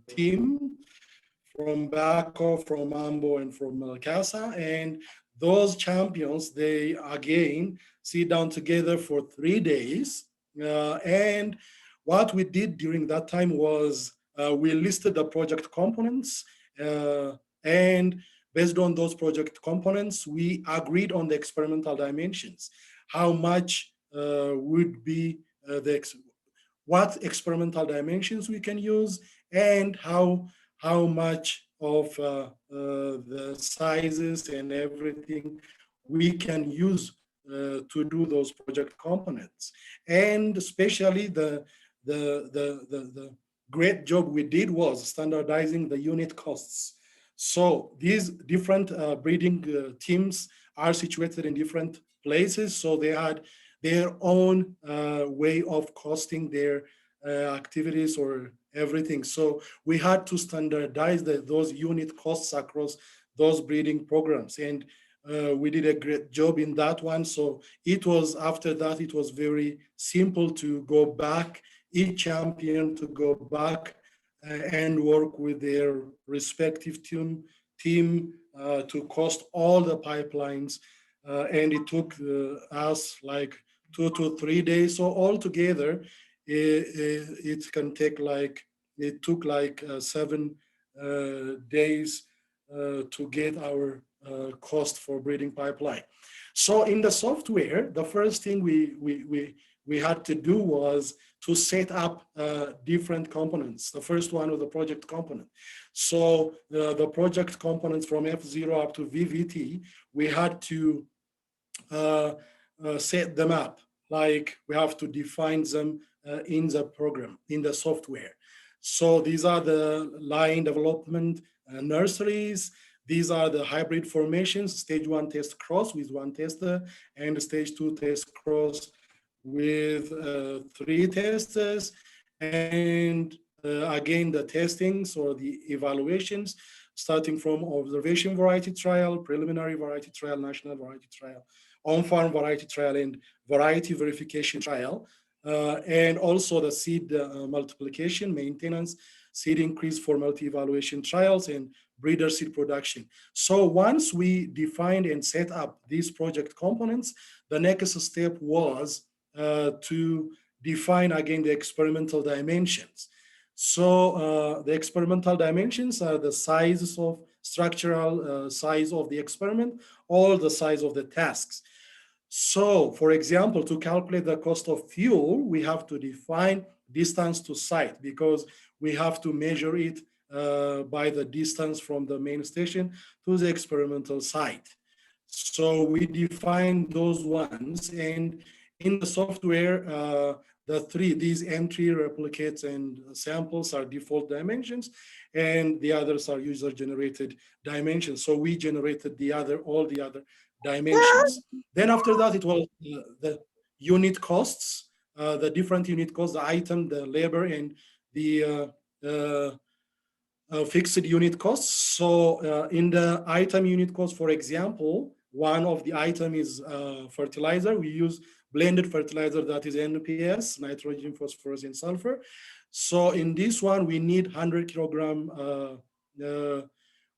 team, from Baco, from Ambo, and from Malcasa. And those champions, they again sit down together for 3 days. And what we did during that time was we listed the project components, and based on those project components, we agreed on the experimental dimensions. How much would be what experimental dimensions we can use, and how much of the sizes and everything we can use to do those project components. And especially the great job we did was standardizing the unit costs. So these different breeding teams are situated in different places, so they had their own way of costing their activities or everything. So we had to standardize those unit costs across those breeding programs, and we did a great job in that one. So it was, after that, it was very simple to go back, each champion to go back and work with their respective team to cost all the pipelines. And it took us like 2 to 3 days. So altogether, it can take like, it took like 7 days to get our cost for breeding pipeline. So in the software, the first thing we had to do was to set up different components. The first one was the project component. So the project components from F0 up to VVT, we had to set them up. Like we have to define them in the program, in the software. So these are the line development nurseries. These are the hybrid formations, stage 1 test cross with 1 tester, and stage 2 test cross with 3 tests, and again, the testings or the evaluations, starting from observation variety trial, preliminary variety trial, national variety trial, on-farm variety trial, and variety verification trial, and also the seed multiplication, maintenance, seed increase for multi-evaluation trials, and breeder seed production. So once we defined and set up these project components, the next step was to define again the experimental dimensions. So the experimental dimensions are the sizes of structural size of the experiment, or the size of the tasks. So for example, to calculate the cost of fuel, we have to define distance to site, because we have to measure it by the distance from the main station to the experimental site. So we define those ones, and in the software, these entry, replicates, and samples are default dimensions, and the others are user-generated dimensions. So we generated all the other dimensions. Then after that, it was the unit costs, the different unit costs, the item, the labor, and the fixed unit costs. So in the item unit cost, for example, one of the item is fertilizer. We use blended fertilizer, that is NPS, nitrogen, phosphorus, and sulfur. So in this one, we need 100 kilogram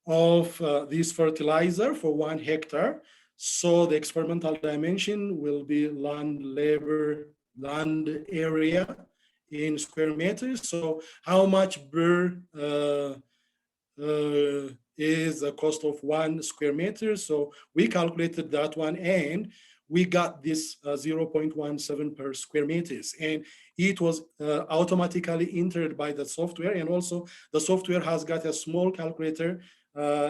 of this fertilizer for 1 hectare. So the experimental dimension will be land area in square meters. So how much per is the cost of 1 square meter? So we calculated that one, and we got this 0.17 per square meters, and it was automatically entered by the software. And also the software has got a small calculator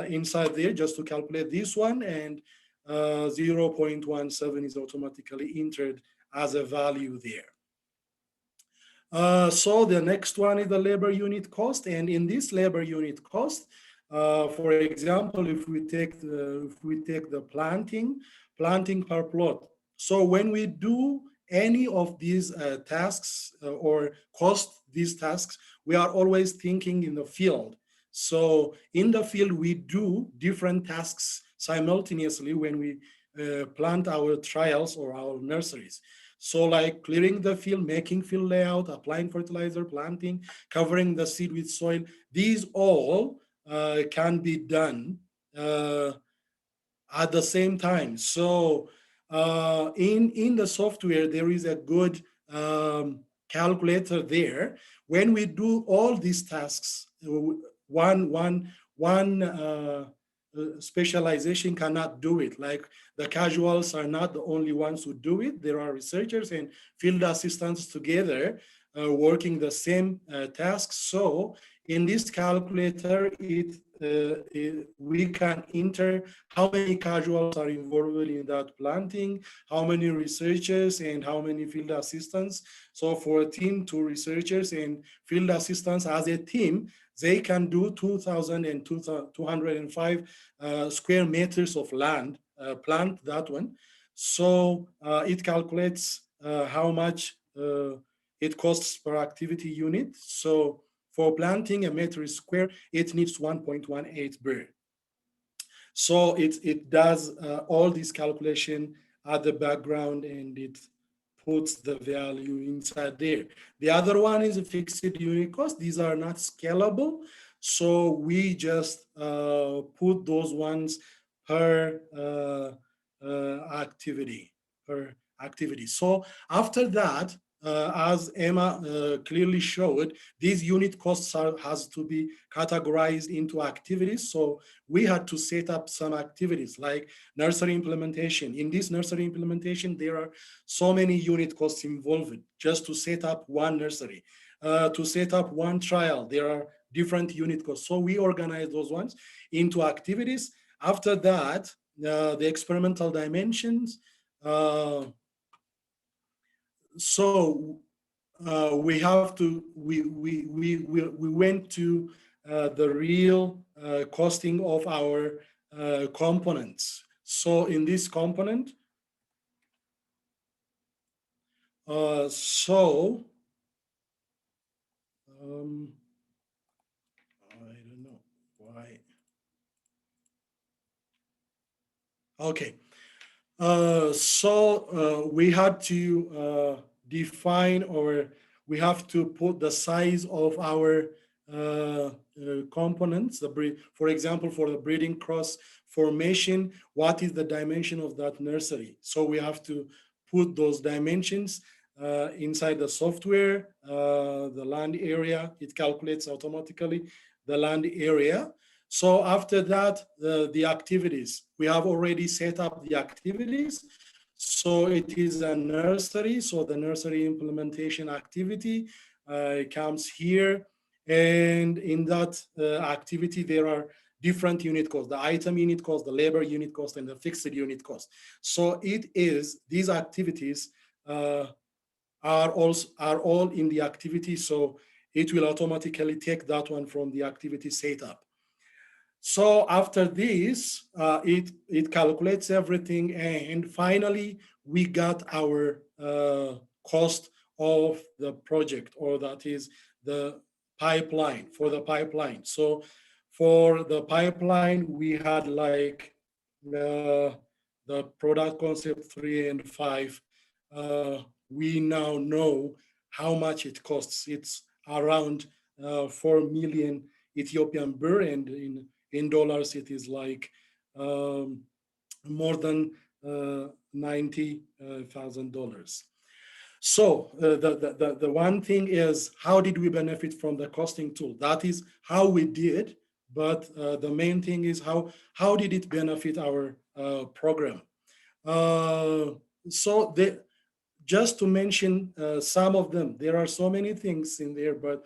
inside there just to calculate this one, and 0.17 is automatically entered as a value there. So the next one is the labor unit cost, and in this labor unit cost, for example, if we take the planting per plot. So when we do any of these tasks or cost these tasks, we are always thinking in the field. So in the field, we do different tasks simultaneously when we plant our trials or our nurseries. So like clearing the field, making field layout, applying fertilizer, planting, covering the seed with soil, these all can be done at the same time. So in the software, there is a good calculator there. When we do all these tasks, one specialization cannot do it. Like the casuals are not the only ones who do it. There are researchers and field assistants together working the same tasks. So in this calculator, we can enter how many casuals are involved in that planting, how many researchers, and how many field assistants. So for a team, 2 researchers and field assistants as a team, they can do 2,205 square meters of land, plant that one. So it calculates how much it costs per activity unit. So for planting a meter square, it needs 1.18 birr. So it does all this calculation at the background, and it puts the value inside there. The other one is a fixed unit cost. These are not scalable. So we just put those ones per activity. So after that, as Emma clearly showed, these unit costs has to be categorized into activities. So we had to set up some activities like nursery implementation. In this nursery implementation, there are so many unit costs involved just to set up one nursery. To set up one trial, there are different unit costs. So we organize those ones into activities. After that, the experimental dimensions. So we went to the real costing of our components. So in this component, So I don't know why. Okay. We had to define, or we have to put the size of our components. For example, for the breeding cross formation, what is the dimension of that nursery? So we have to put those dimensions inside the software, the land area. It calculates automatically the land area. So after that, the activities, we have already set up the activities. So it is a nursery. So the nursery implementation activity comes here. And in that activity, there are different unit costs, the item unit cost, the labor unit cost, and the fixed unit cost. So these activities are all in the activity. So it will automatically take that one from the activity setup. So after this, it calculates everything, and finally we got our cost of the project, or that is the pipeline, for the pipeline. So for the pipeline, we had like the product concept 3 and 5. We now know how much it costs. It's around 4 million Ethiopian birr, and in dollars, it is like more than $90,000. So the one thing is, how did we benefit from the costing tool? That is how we did, but the main thing is how did it benefit our program? Just to mention some of them, there are so many things in there, but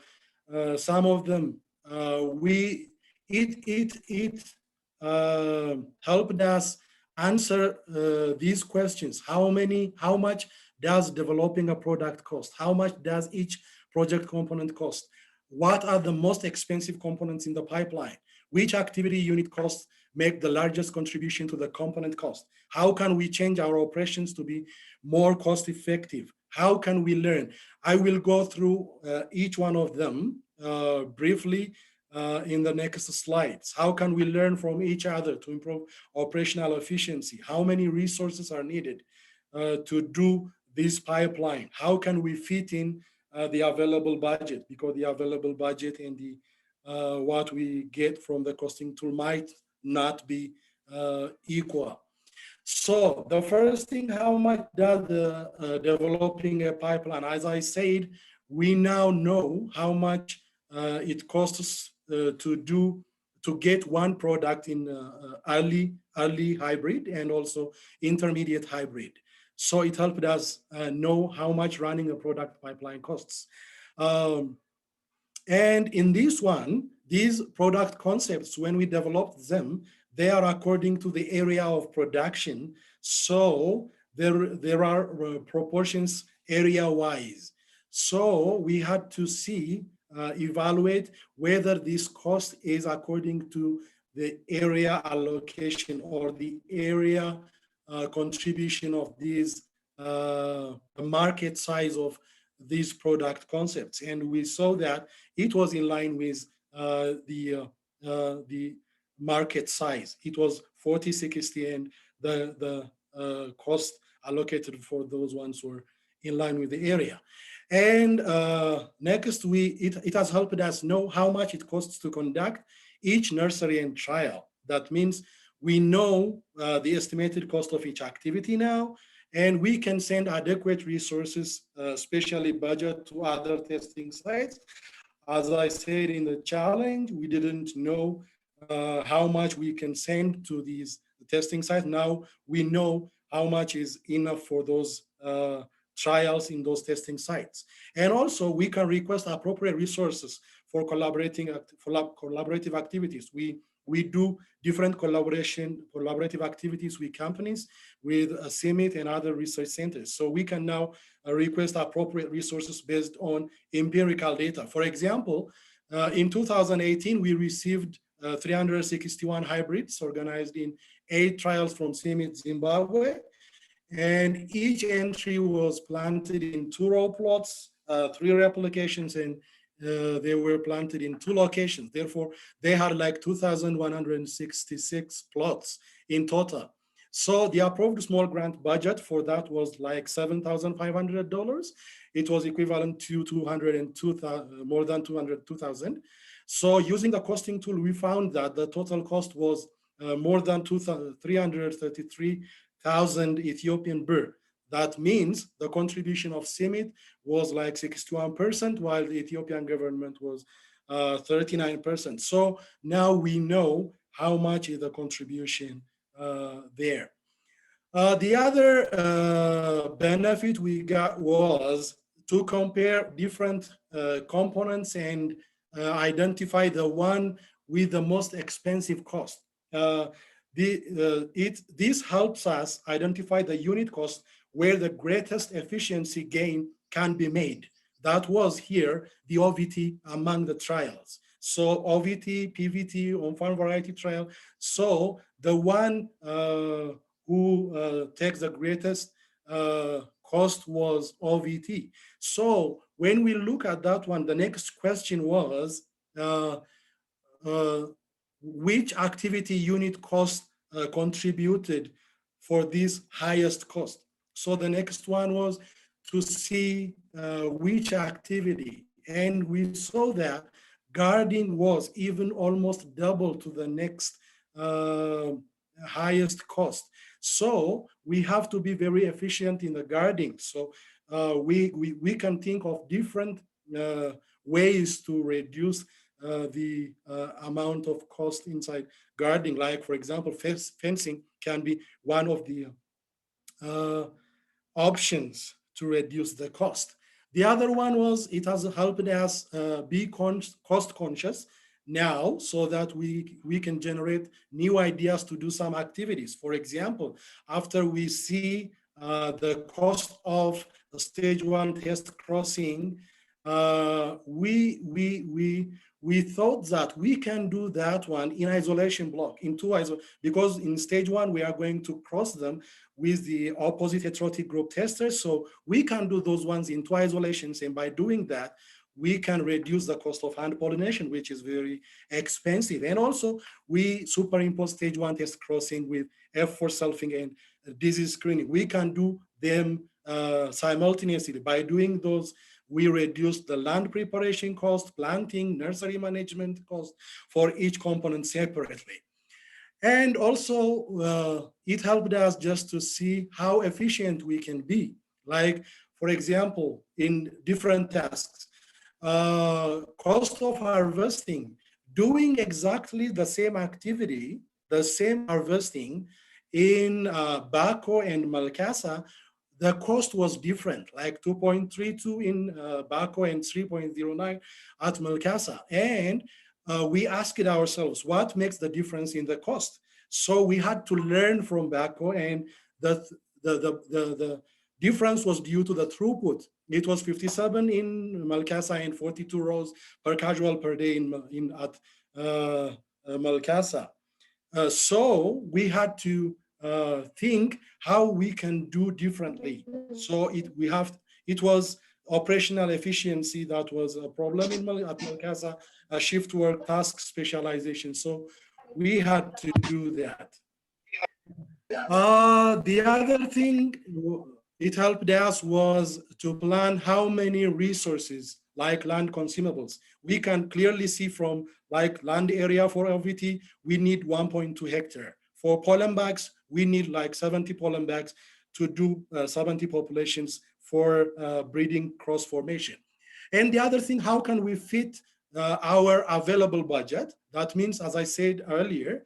some of them it helped us answer these questions. How much does developing a product cost? How much does each project component cost? What are the most expensive components in the pipeline? Which activity unit costs make the largest contribution to the component cost? How can we change our operations to be more cost effective? How can we learn? I will go through each one of them briefly in the next slides. How can we learn from each other to improve operational efficiency? How many resources are needed to do this pipeline? How can we fit in the available budget? Because the available budget and the what we get from the costing tool might not be equal. So the first thing, how much does developing a pipeline? As I said, we now know how much it costs to get one product in early hybrid and also intermediate hybrid. So it helped us know how much running a product pipeline costs. And in this one, these product concepts, when we developed them, they are according to the area of production. So there are proportions area-wise. So we had to evaluate whether this cost is according to the area allocation or the area contribution of these market size of these product concepts. And we saw that it was in line with the market size. It was 40/60, and the cost allocated for those ones were in line with the area. And next, it has helped us know how much it costs to conduct each nursery and trial. That means we know the estimated cost of each activity now, and we can send adequate resources, especially budget, to other testing sites. As I said in the challenge, we didn't know how much we can send to these testing sites. Now we know how much is enough for those trials in those testing sites. And also we can request appropriate resources for collaborative activities. We do different collaborative activities with companies, with CIMMYT and other research centers. So we can now request appropriate resources based on empirical data. For example, in 2018, we received 361 hybrids organized in 8 trials from CIMMYT Zimbabwe. and each entry was planted in 2-row plots, 3 replications, and they were planted in 2 locations. Therefore, they had like 2,166 plots in total. So the approved small grant budget for that was like $7,500. It was equivalent to more than 202,000. So using the costing tool, we found that the total cost was more than 333,000 Ethiopian birr. That means the contribution of CIMIT was like 61%, while the Ethiopian government was 39%. So now we know how much is the contribution there. The other benefit we got was to compare different components and identify the one with the most expensive cost. This helps us identify the unit cost where the greatest efficiency gain can be made. That was here the OVT among the trials. So OVT, PVT, on-farm variety trial. So the one who takes the greatest cost was OVT. So when we look at that one, the next question was, which activity unit cost contributed for this highest cost? So the next one was to see which activity, and we saw that guarding was even almost double to the next highest cost. So we have to be very efficient in the guarding. So we can think of different ways to reduce the amount of cost inside guarding. Like, for example, fencing can be one of the options to reduce the cost. The other one was it has helped us be cost conscious now, so that we can generate new ideas to do some activities. For example, after we see the cost of the stage 1 test crossing, we thought that we can do that one in isolation block, because in stage 1 we are going to cross them with the opposite heterotic group testers. So we can do those ones in 2 isolations, and by doing that, we can reduce the cost of hand pollination, which is very expensive. And also we superimpose stage 1 test crossing with F4 selfing and disease screening. We can do them simultaneously. By doing those, we reduce the land preparation cost, planting, nursery management cost for each component separately. And also it helped us just to see how efficient we can be. Like, for example, in different tasks, cost of harvesting, doing exactly the same activity, the same harvesting in Bako and Malkasa, the cost was different, like 2.32 in Bako and 3.09 at Malkasa. And we asked ourselves, what makes the difference in the cost? So we had to learn from Bako, and the difference was due to the throughput. It was 57 in Malkasa and 42 rows per casual per day at Malkasa. So we had to think how we can do differently. So it was operational efficiency that was a problem at Malkasa, a shift work, task specialization. So we had to do that. The other thing it helped us was to plan how many resources, like land consumables. We can clearly see from like land area for LVT, we need 1.2 hectare. For pollen bags, we need like 70 pollen bags to do 70 populations for breeding cross formation. And the other thing, how can we fit our available budget? That means, as I said earlier,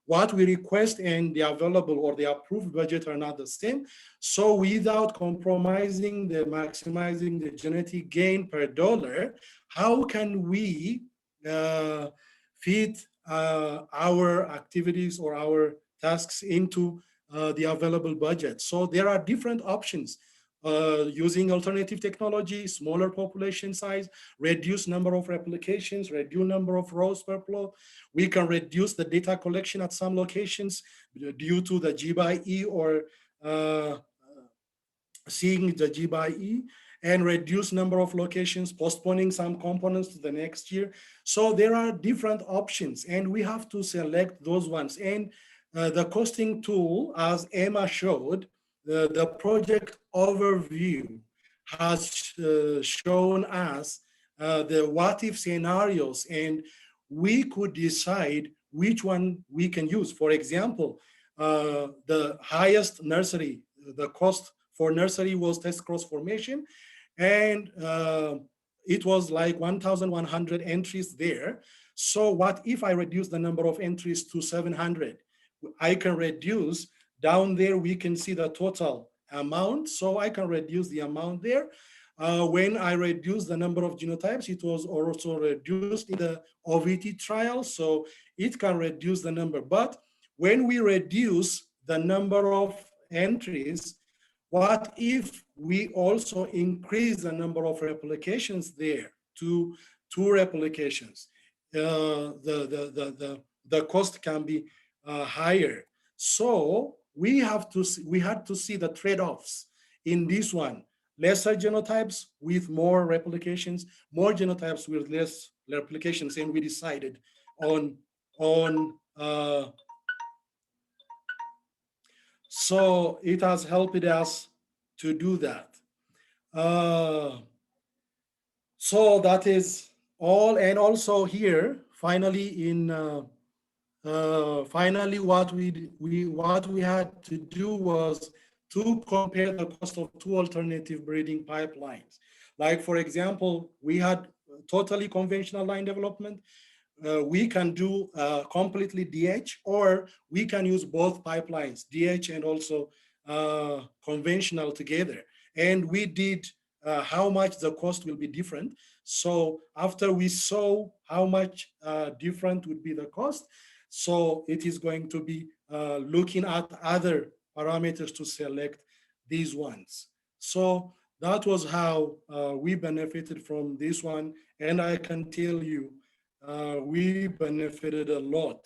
what we request and the available or the approved budget are not the same. So without maximizing the genetic gain per dollar, how can we fit our activities or our tasks into the available budget? So there are different options. using alternative technology, smaller population size, reduce number of replications, reduce number of rows per plot. We can reduce the data collection at some locations due to the G/E or seeing the G/E, and reduce number of locations, postponing some components to the next year. So there are different options, and we have to select those ones. And the costing tool, as Emma showed, the project overview has shown us the what if scenarios, and we could decide which one we can use. For example, the highest nursery, the cost for nursery was test cross formation, and it was like 1,100 entries there. So what if I reduce the number of entries to 700? I can reduce down there, we can see the total amount. So I can reduce the amount there. When I reduce the number of genotypes, it was also reduced in the OVT trial. So it can reduce the number. But when we reduce the number of entries, what if we also increase the number of replications there to 2 replications? The cost can be higher. So we had to see the trade-offs in this one. Lesser genotypes with more replications, more genotypes with less replications, and we decided on so it has helped us to do that. So that is all. And also here, finally, what we had to do was to compare the cost of 2 alternative breeding pipelines. Like, for example, we had totally conventional line development. We can do completely DH, or we can use both pipelines, DH and also conventional together. And we did how much the cost will be different. So after we saw how much different would be the cost, so it is going to be looking at other parameters to select these ones. So that was how we benefited from this one. And I can tell you, we benefited a lot.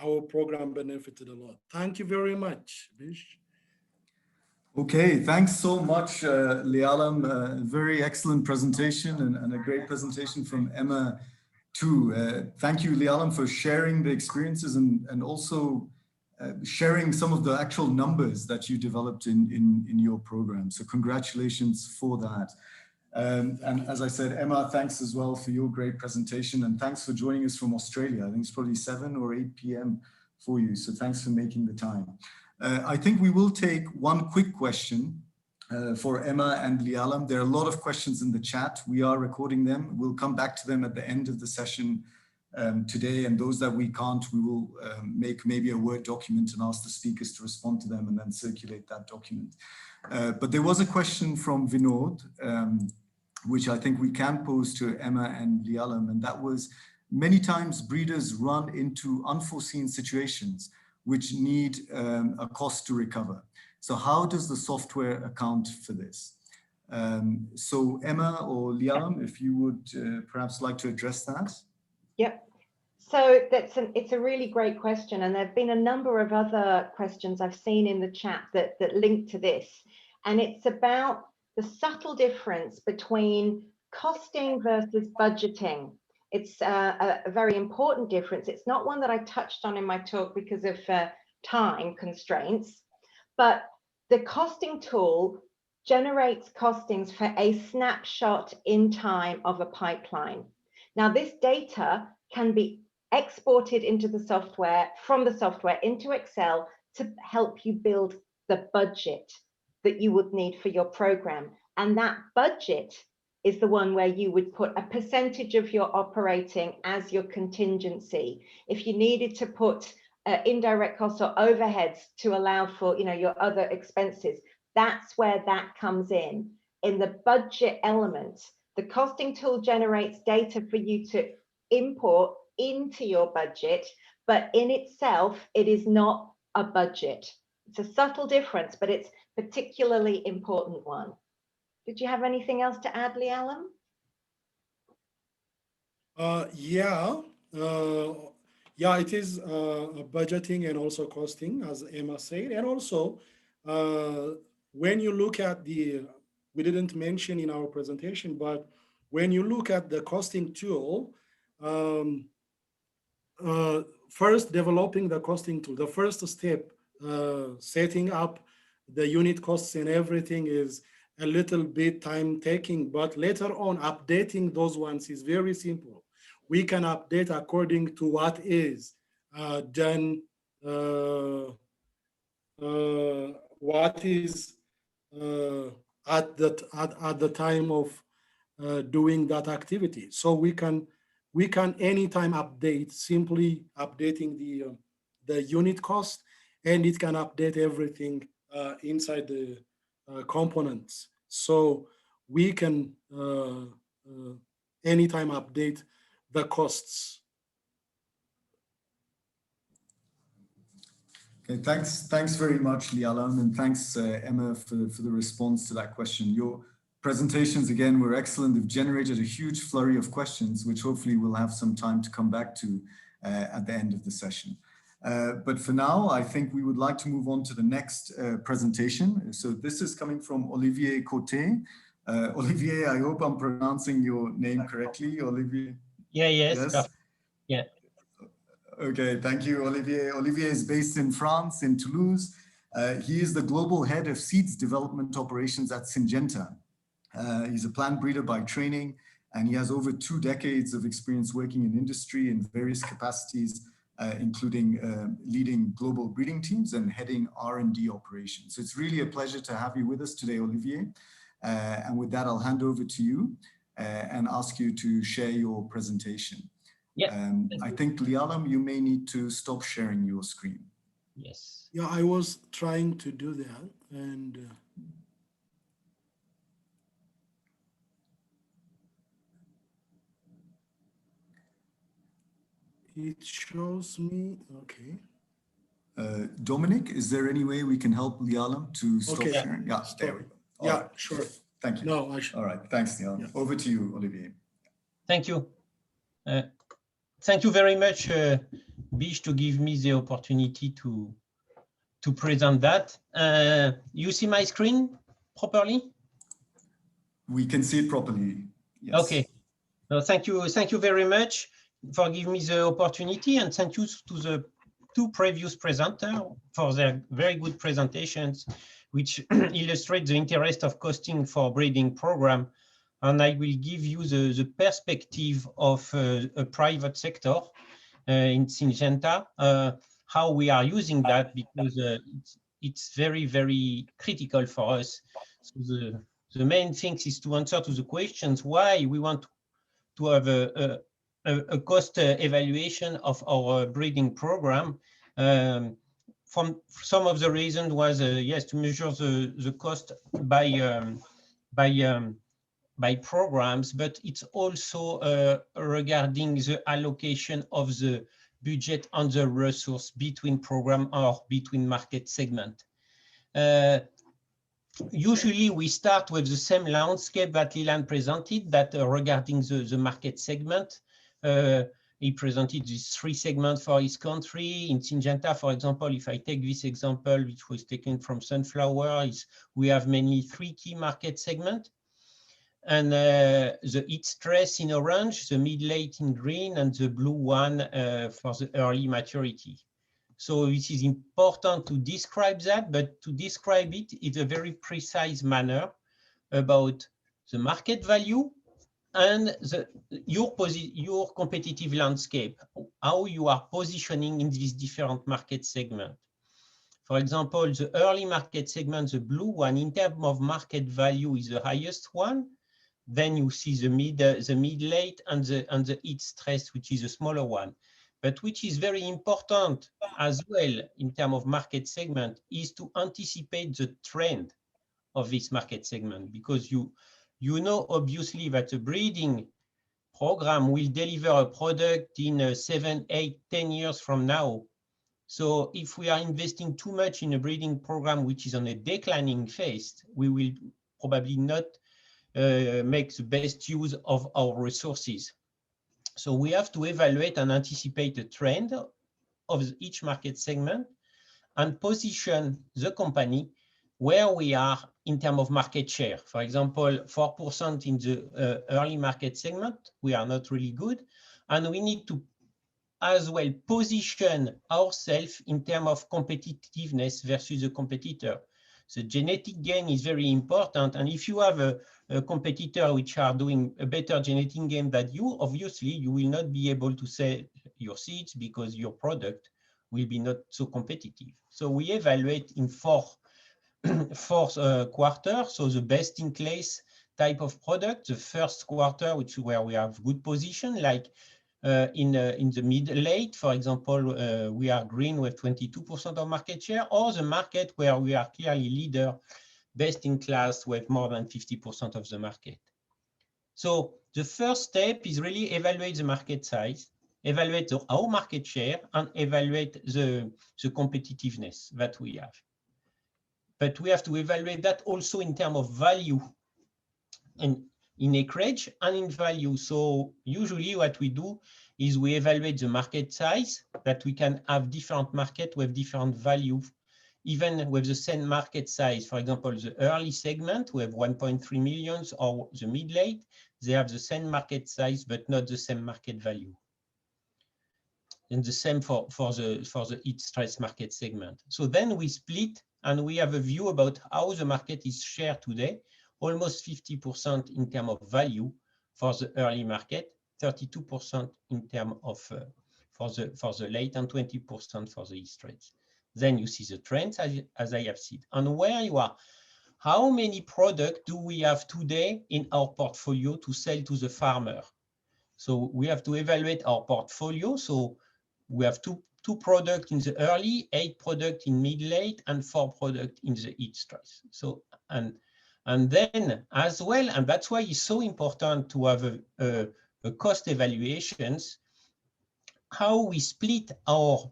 Our program benefited a lot. Thank you very much, Bish. Okay, thanks so much, Lialam. Very excellent presentation and a great presentation from Emma too. Thank you, Lialam, for sharing the experiences and also sharing some of the actual numbers that you developed in your program. So congratulations for that. And as I said, Emma, thanks as well for your great presentation, and thanks for joining us from Australia. I think it's probably 7 or 8 p.m. for you. So thanks for making the time. I think we will take one quick question for Emma and Lialam. There are a lot of questions in the chat. We are recording them. We'll come back to them at the end of the session today, and those that we can't, we will make maybe a Word document and ask the speakers to respond to them and then circulate that document. But there was a question from Vinod, which I think we can pose to Emma and Lialam, and that was, many times breeders run into unforeseen situations which need a cost to recover. So how does the software account for this? So Emma or Lialam, if you would perhaps like to address that. Yep. So it's a really great question, and there have been a number of other questions I've seen in the chat that link to this, and it's about the subtle difference between costing versus budgeting. It's a very important difference. It's not one that I touched on in my talk because of time constraints, but the costing tool generates costings for a snapshot in time of a pipeline. Now, this data can be exported into the software, from the software into Excel, to help you build the budget that you would need for your program. And that budget is the one where you would put a percentage of your operating as your contingency. If you needed to put indirect costs or overheads to allow for, your other expenses, that's where that comes in. In the budget element, the costing tool generates data for you to import into your budget, but in itself, it is not a budget. It's a subtle difference, but it's a particularly important one. Did you have anything else to add, Lialam? Yeah, it is budgeting and also costing, as Emma said. And also, when you look at we didn't mention in our presentation, but when you look at the costing tool, first developing the costing tool, the first step, setting up the unit costs and everything is a little bit time taking, but later on updating those ones is very simple. We can update according to what is done, what is at the time of doing that activity. So we can anytime update, simply updating the unit cost, and it can update everything inside the components. So we can anytime update the costs. Okay, thanks very much, Lialam, and thanks, Emma, for the response to that question. Your presentations, again, were excellent. They've generated a huge flurry of questions, which hopefully we'll have some time to come back to at the end of the session. But for now, I think we would like to move on to the next presentation. So this is coming from Olivier Côté. Olivier, I hope I'm pronouncing your name correctly, Olivier. Yes. Yeah. Okay, thank you, Olivier. Olivier is based in France, in Toulouse. He is the global head of seeds development operations at Syngenta. He's a plant breeder by training, and he has over 2 decades of experience working in industry in various capacities, including leading global breeding teams and heading R&D operations. So it's really a pleasure to have you with us today, Olivier. And with that, I'll hand over to you and ask you to share your presentation. Yeah. I think, Lialam, you may need to stop sharing your screen. Yes. Yeah, I was trying to do that, and it shows me, okay. Dominic, is there any way we can help Lialam to stop Okay. sharing? Yeah, there we go. All Yeah, right. sure. Thank you. No, I should. All right, thanks, Lialam. Yeah. Over to you, Olivier. Thank you. Thank you very much, Bish, to give me the opportunity to present that. You see my screen properly? We can see it properly. Yes. Okay. No, thank you very much for giving me the opportunity, and thank you to the 2 previous presenters for their very good presentations, which illustrate the interest of costing for breeding program. And I will give you the perspective of a private sector in Syngenta, how we are using that, because it's very, very critical for us. So the main thing is to answer to the questions why we want to have a cost evaluation of our breeding program. From some of the reasons was yes, to measure the cost by programs, but it's also regarding the allocation of the budget and the resource between program or between market segment. Usually we start with the same landscape that Lialam presented, that regarding the market segment. He presented these 3 segments for his country. In Syngenta, for example, if I take this example, which was taken from sunflower, we have mainly 3 key market segments. And the heat stress in orange, the mid-late in green, and the blue one for the early maturity. So it is important to describe that, but to describe it in a very precise manner about the market value and your competitive landscape, how you are positioning in these different market segments. For example, the early market segment, the blue one, in terms of market value is the highest one. Then you see the mid-late and the heat stress, which is a smaller one. But which is very important as well in terms of market segment is to anticipate the trend of this market segment, because you know obviously that a breeding program will deliver a product in 7, 8, 10 years from now. So if we are investing too much in a breeding program which is on a declining phase, we will probably not make the best use of our resources. So we have to evaluate and anticipate the trend of each market segment and position the company where we are in terms of market share. For example, 4% in the early market segment, we are not really good. And we need to as well position ourselves in terms of competitiveness versus the competitor. The genetic gain is very important. And if you have a competitor which are doing a better genetic gain than you, obviously you will not be able to sell your seeds because your product will be not so competitive. So we evaluate in fourth quarter, so the best in class type of product, the first quarter, which where we have good position, like in the mid-late, for example, we are green with 22% of market share, or the market where we are clearly leader, best in class with more than 50% of the market. So the first step is really evaluate the market size, evaluate our market share, and evaluate the competitiveness that we have. But we have to evaluate that also in terms of value and in acreage and in value. So usually what we do is we evaluate the market size, that we can have different market with different value, even with the same market size. For example, the early segment, we have 1.3 million, or the mid-late, they have the same market size, but not the same market value. And the same for the heat stress market segment. So then we split and we have a view about how the market is shared today, almost 50% in terms of value for the early market, 32% in terms of for the late, and 20% for the heat stress. Then you see the trends as I have said. And where you are, how many products do we have today in our portfolio to sell to the farmer? So we have to evaluate our portfolio. So we have two products in the early, 8 products in mid-late, and 4 products in the heat stress. So and then as well, and that's why it's so important to have a cost evaluations, how we split our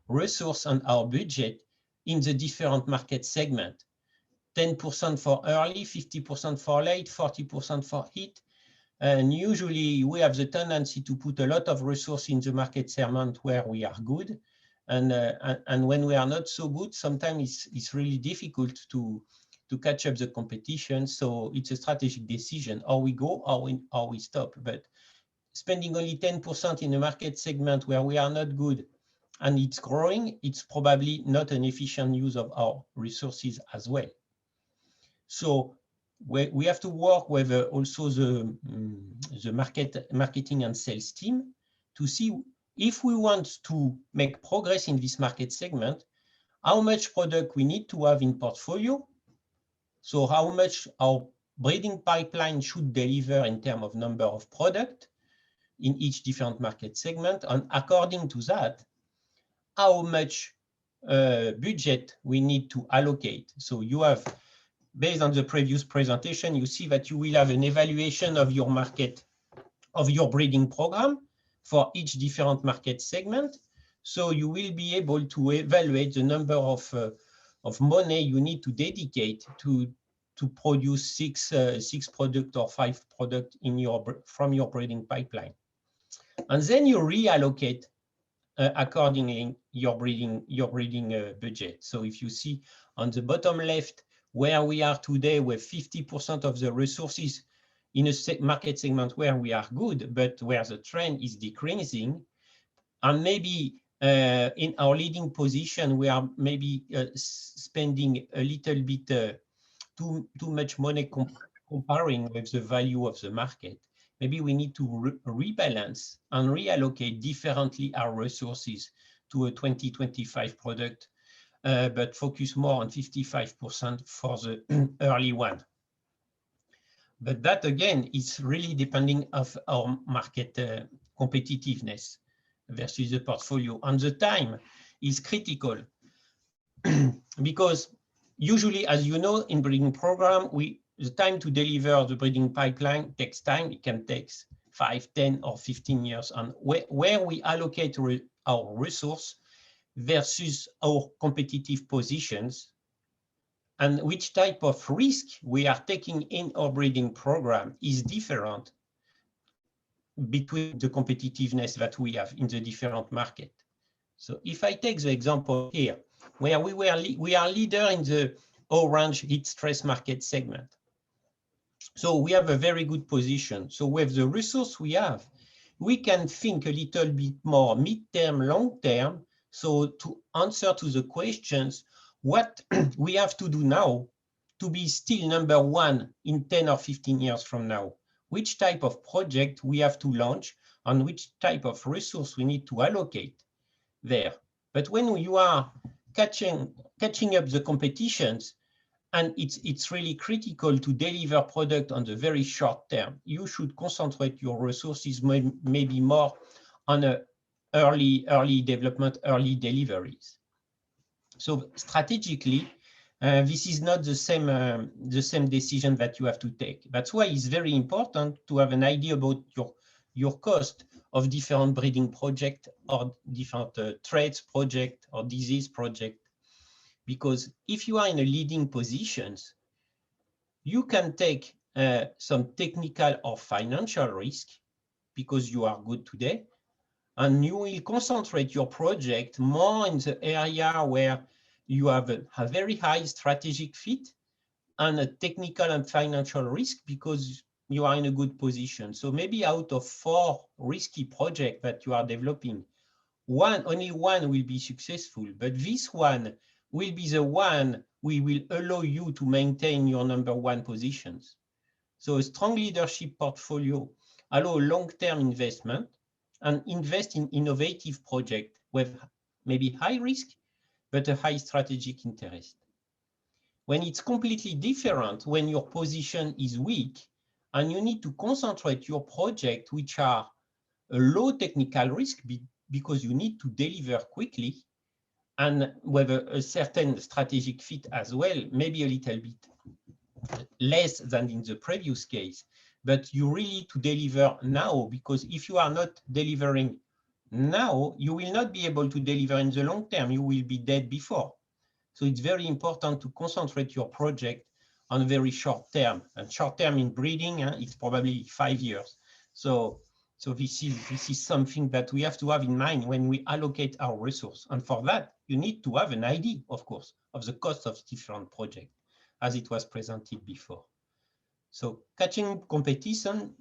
resource and our budget in the different market segment. 10% for early, 50% for late, 40% for heat. And usually we have the tendency to put a lot of resource in the market segment where we are good. And when we are not so good, sometimes it's really difficult to catch up the competition. So it's a strategic decision, or we go or we stop. But spending only 10% in a market segment where we are not good and it's growing, it's probably not an efficient use of our resources as well. So we have to work with also the marketing and sales team to see if we want to make progress in this market segment, how much product we need to have in portfolio. So how much our breeding pipeline should deliver in terms of number of product in each different market segment. And according to that, how much budget we need to allocate. So you have, based on the previous presentation, you see that you will have an evaluation of your market, of your breeding program for each different market segment. So you will be able to evaluate the number of money you need to dedicate to produce six product or 5 product from your breeding pipeline. And then you reallocate accordingly your breeding budget. So if you see on the bottom left, where we are today with 50% of the resources in a market segment where we are good, but where the trend is decreasing, and maybe in our leading position, we are maybe spending a little bit too much money comparing with the value of the market. Maybe we need to rebalance and reallocate differently our resources to a 20-25 product, but focus more on 55% for the early one. But that again is really depending of our market competitiveness versus the portfolio. And the time is critical because usually, as you know, in breeding program, the time to deliver the breeding pipeline takes time. It can take 5, 10, or 15 years. And where we allocate our resource versus our competitive positions and which type of risk we are taking in our breeding program is different between the competitiveness that we have in the different market. So if I take the example here, where we are leader in the orange heat stress market segment. So we have a very good position. So with the resource we have, we can think a little bit more mid-term, long-term. So to answer to the questions, what we have to do now to be still #1 in 10 or 15 years from now, which type of project we have to launch and which type of resource we need to allocate there. But when you are catching up the competitions, and it's really critical to deliver product on the very short term, you should concentrate your resources maybe more on a early development, early deliveries. So strategically, this is not the same decision that you have to take. That's why it's very important to have an idea about your cost of different breeding project or different traits project or disease project. Because if you are in a leading positions, you can take some technical or financial risk because you are good today, and you will concentrate your project more in the area where you have a very high strategic fit and a technical and financial risk because you are in a good position. So maybe out of 4 risky projects that you are developing, only one will be successful, but this one will be the one we will allow you to maintain your #1 positions. So a strong leadership portfolio allow long-term investment and invest in innovative projects with maybe high risk, but a high strategic interest. When it's completely different, when your position is weak and you need to concentrate your project, which are a low technical risk because you need to deliver quickly and with a certain strategic fit as well, maybe a little bit less than in the previous case, but you really to deliver now, because if you are not delivering now, you will not be able to deliver in the long term. You will be dead before. So it's very important to concentrate your project on very short term, and short term in breeding, it's probably 5 years. So this is something that we have to have in mind when we allocate our resource. And for that, you need to have an idea, of course, of the cost of different projects, as it was presented before. So catching competition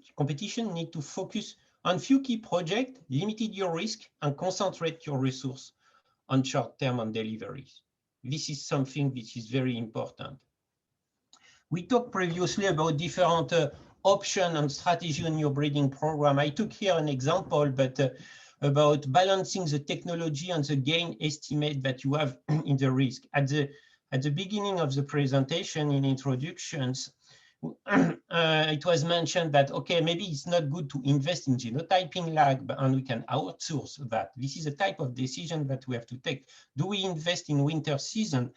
need to focus on few key projects, limited your risk, and concentrate your resource on short-term and deliveries. This is something which is very important. We talked previously about different option and strategy in your breeding program. I took here an example, but about balancing the technology and the gain estimate that you have in the risk. At the beginning of the presentation in introductions, it was mentioned that, okay, maybe it's not good to invest in genotyping lab and we can outsource that. This is a type of decision that we have to take. Do we invest in winter season,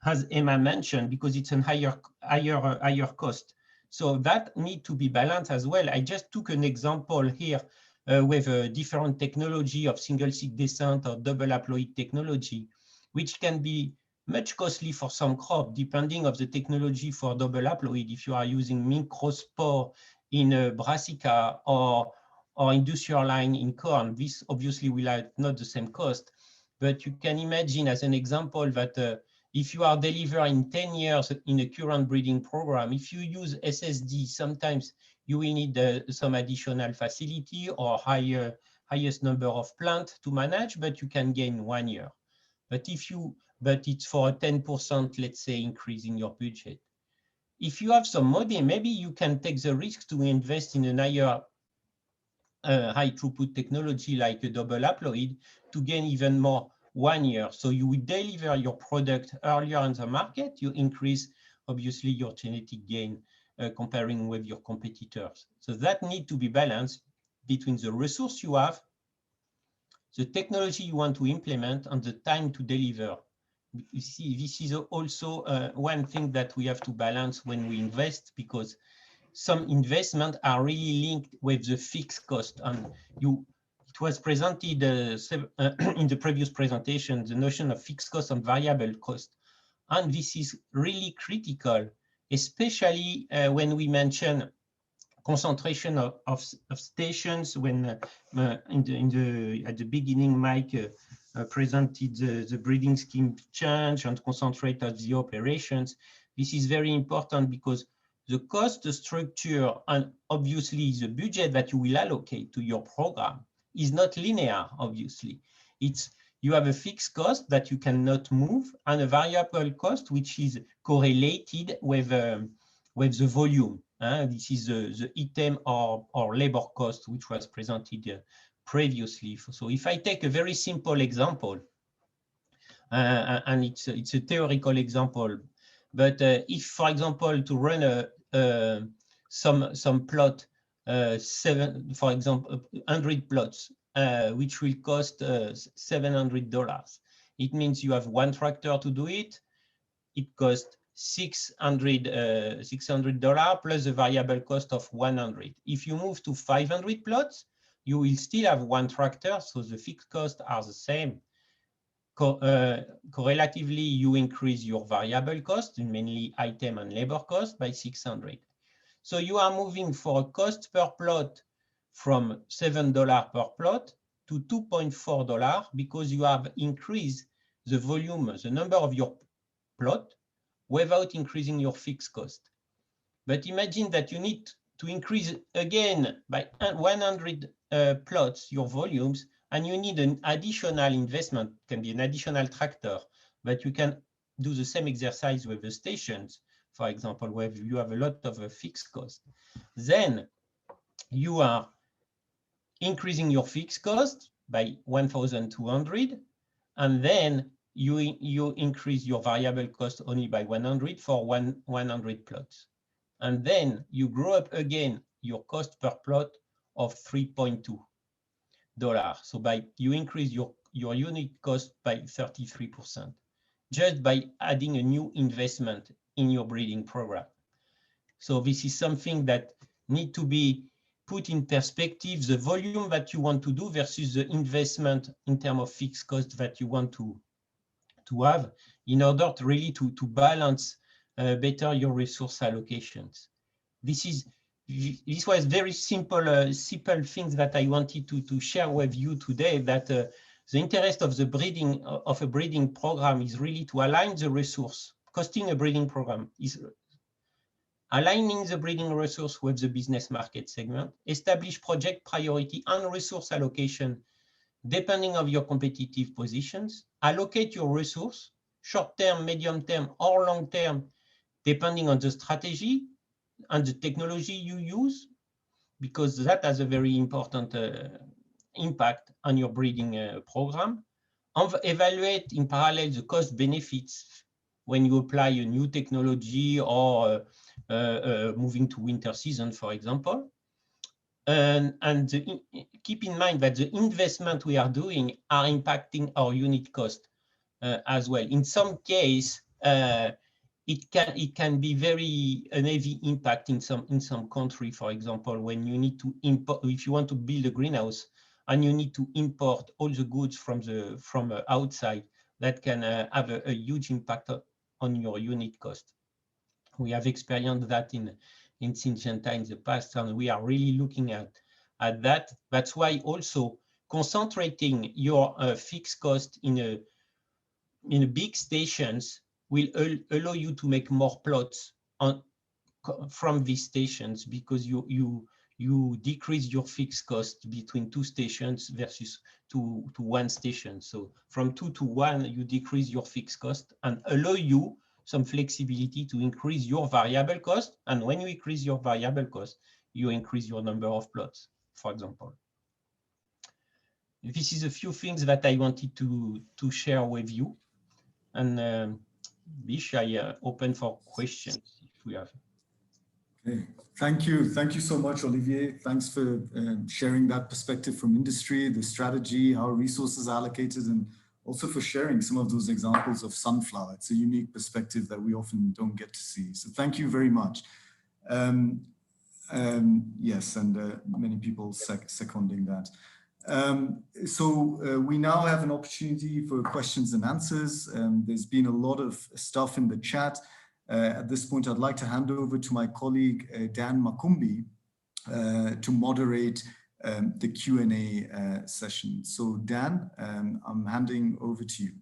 as Emma mentioned, because it's a higher cost? So that need to be balanced as well. I just took an example here with a different technology of single seed descent or double haploid technology, which can be much costly for some crop, depending on the technology for double haploid. If you are using microspore in brassica or industrial line in corn, this obviously will have not the same cost. But you can imagine as an example that if you are delivering 10 years in a current breeding program, if you use SSD, sometimes you will need some additional facility or highest number of plants to manage, but you can gain 1 year. But it's for a 10%, let's say, increase in your budget. If you have some money, maybe you can take the risk to invest in a higher high throughput technology like a double haploid to gain even more 1 year. So you will deliver your product earlier in the market, you increase obviously your genetic gain comparing with your competitors. So that need to be balanced between the resource you have, the technology you want to implement, and the time to deliver. You see, this is also one thing that we have to balance when we invest, because some investments are really linked with the fixed cost. And it was presented in the previous presentation, the notion of fixed cost and variable cost. And this is really critical, especially when we mention concentration of stations. When at the beginning, Mike presented the breeding scheme change and concentrate of the operations. This is very important because the cost structure and obviously the budget that you will allocate to your program is not linear, obviously. You have a fixed cost that you cannot move and a variable cost which is correlated with the volume. This is the item or labor cost which was presented previously. So if I take a very simple example, and it's a theoretical example, but if, for example, to run some plot, for example, 100 plots, which will cost $700. It means you have one tractor to do it. It costs $600 plus the variable cost of 100. If you move to 500 plots, you will still have one tractor, so the fixed costs are the same. Correlatively, you increase your variable cost, mainly item and labor cost, by 600. So you are moving for a cost per plot from $7 per plot to $2.4 because you have increased the volume, the number of your plot, without increasing your fixed cost. But imagine that you need to increase again by 100 plots your volumes, and you need an additional investment. It can be an additional tractor, but you can do the same exercise with the stations, for example, where you have a lot of fixed cost. Then you are increasing your fixed cost by 1,200, and then you increase your variable cost only by 100 for 100 plots. And then you grow up again your cost per plot of $3.2. So you increase your unit cost by 33%, just by adding a new investment in your breeding program. So this is something that need to be put in perspective, the volume that you want to do versus the investment in terms of fixed cost that you want to have, in order to really to balance better your resource allocations. This was very simple things that I wanted to share with you today, that the interest of a breeding program is really to align the resource. Costing a breeding program is aligning the breeding resource with the business market segment, establish project priority and resource allocation depending on your competitive positions, allocate your resource, short-term, medium-term, or long-term, depending on the strategy and the technology you use, because that has a very important impact on your breeding program. Evaluate in parallel the cost benefits when you apply a new technology or moving to winter season, for example. And keep in mind that the investment we are doing are impacting our unit cost as well. In some case, it can be a heavy impact in some country. For example, when you need to import, if you want to build a greenhouse and you need to import all the goods from outside, that can have a huge impact on your unit cost. We have experienced that in Syngenta in the past, and we are really looking at that. That's why also concentrating your fixed cost in a big stations will allow you to make more plots from these stations, because you decrease your fixed cost between two stations versus to one station. So from 2 to 1, you decrease your fixed cost and allow you some flexibility to increase your variable cost. And when you increase your variable cost, you increase your number of plots, for example. This is a few things that I wanted to share with you. And Bish, I open for questions if we have. Okay, thank you. Thank you so much, Olivier. Thanks for sharing that perspective from industry, the strategy, how resources are allocated, and also for sharing some of those examples of sunflower. It's a unique perspective that we often don't get to see. So thank you very much. Yes, and many people seconding that. We now have an opportunity for questions and answers. There's been a lot of stuff in the chat. At this point, I'd like to hand over to my colleague, Dan Makumbi, to moderate the Q&A session. So Dan, I'm handing over to you.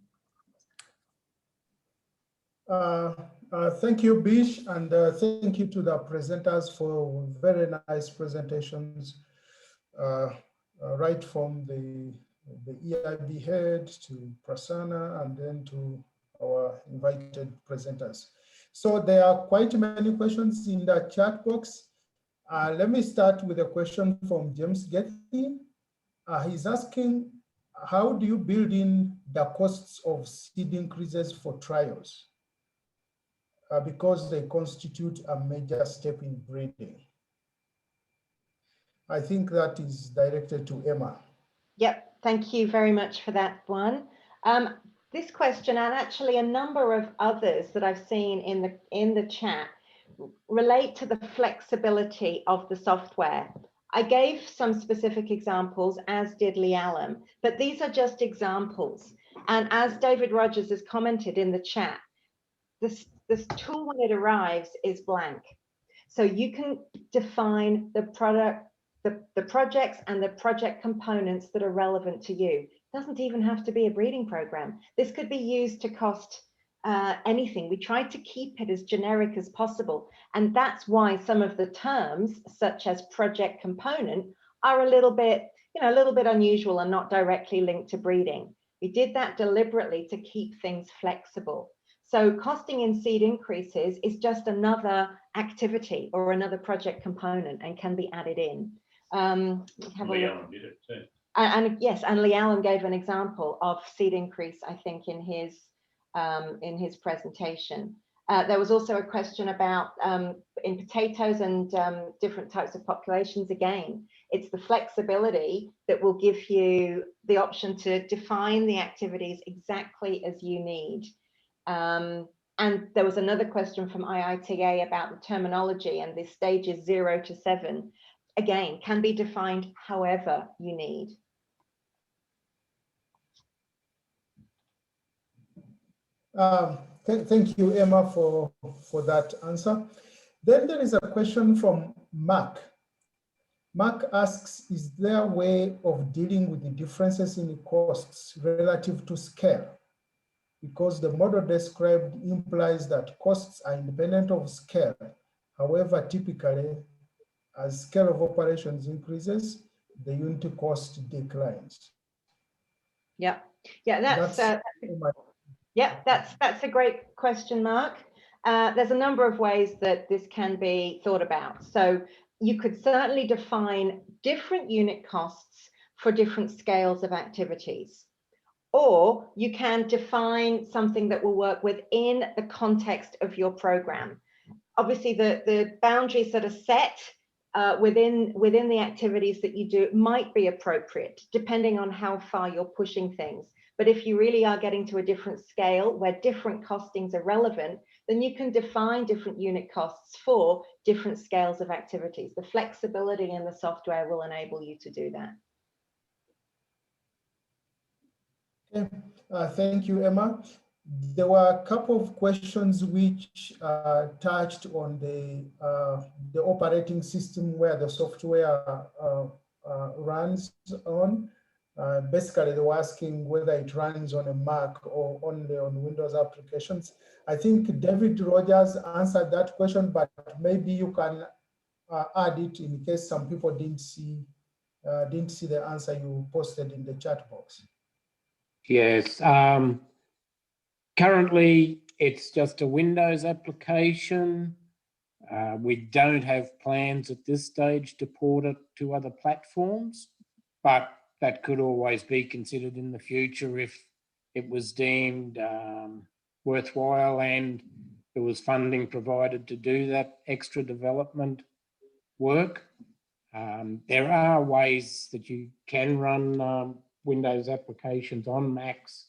Thank you, Bish, and thank you to the presenters for very nice presentations, right from the EIB head to Prasanna and then to our invited presenters. So there are quite many questions in the chat box. Let me start with a question from James Gethy. He's asking, how do you build in the costs of seed increases for trials? Because they constitute a major step in breeding. I think that is directed to Emma. Yep, thank you very much for that one. This question, and actually a number of others that I've seen in the chat, relate to the flexibility of the software. I gave some specific examples, as did Lee Allen, but these are just examples. And as David Rogers has commented in the chat, this tool, when it arrives, is blank. So you can define the product, the projects and the project components that are relevant to you. It doesn't even have to be a breeding program. This could be used to cost anything. We tried to keep it as generic as possible. And that's why some of the terms, such as project component, are a little bit unusual and not directly linked to breeding. We did that deliberately to keep things flexible. So costing in seed increases is just another activity or another project component and can be added in. Lee Allen did it too. And yes, and Lee Allen gave an example of seed increase, I think, in his presentation. There was also a question about in potatoes and different types of populations. Again, it's the flexibility that will give you the option to define the activities exactly as you need. And there was another question from IITA about the terminology, and the stages 0 to 7, again, can be defined however you need. Thank you, Emma, for that answer. Then there is a question from Mark. Mark asks, is there a way of dealing with the differences in costs relative to scale? Because the model described implies that costs are independent of scale. However, typically, as scale of operations increases, the unit cost declines. Yeah, that's a great question, Mark. There's a number of ways that this can be thought about. So you could certainly define different unit costs for different scales of activities. Or you can define something that will work within the context of your program. Obviously, the boundaries that are set within the activities that you do might be appropriate, depending on how far you're pushing things. But if you really are getting to a different scale where different costings are relevant, then you can define different unit costs for different scales of activities. The flexibility in the software will enable you to do that. Okay. Thank you, Emma. There were a couple of questions which touched on the operating system where the software runs on. Basically, they were asking whether it runs on a Mac or only on Windows applications. I think David Rogers answered that question, but maybe you can add it in case some people didn't see the answer you posted in the chat box. Yes, currently it's just a Windows application. We don't have plans at this stage to port it to other platforms, but that could always be considered in the future if it was deemed worthwhile and there was funding provided to do that extra development work. There are ways that you can run Windows applications on Macs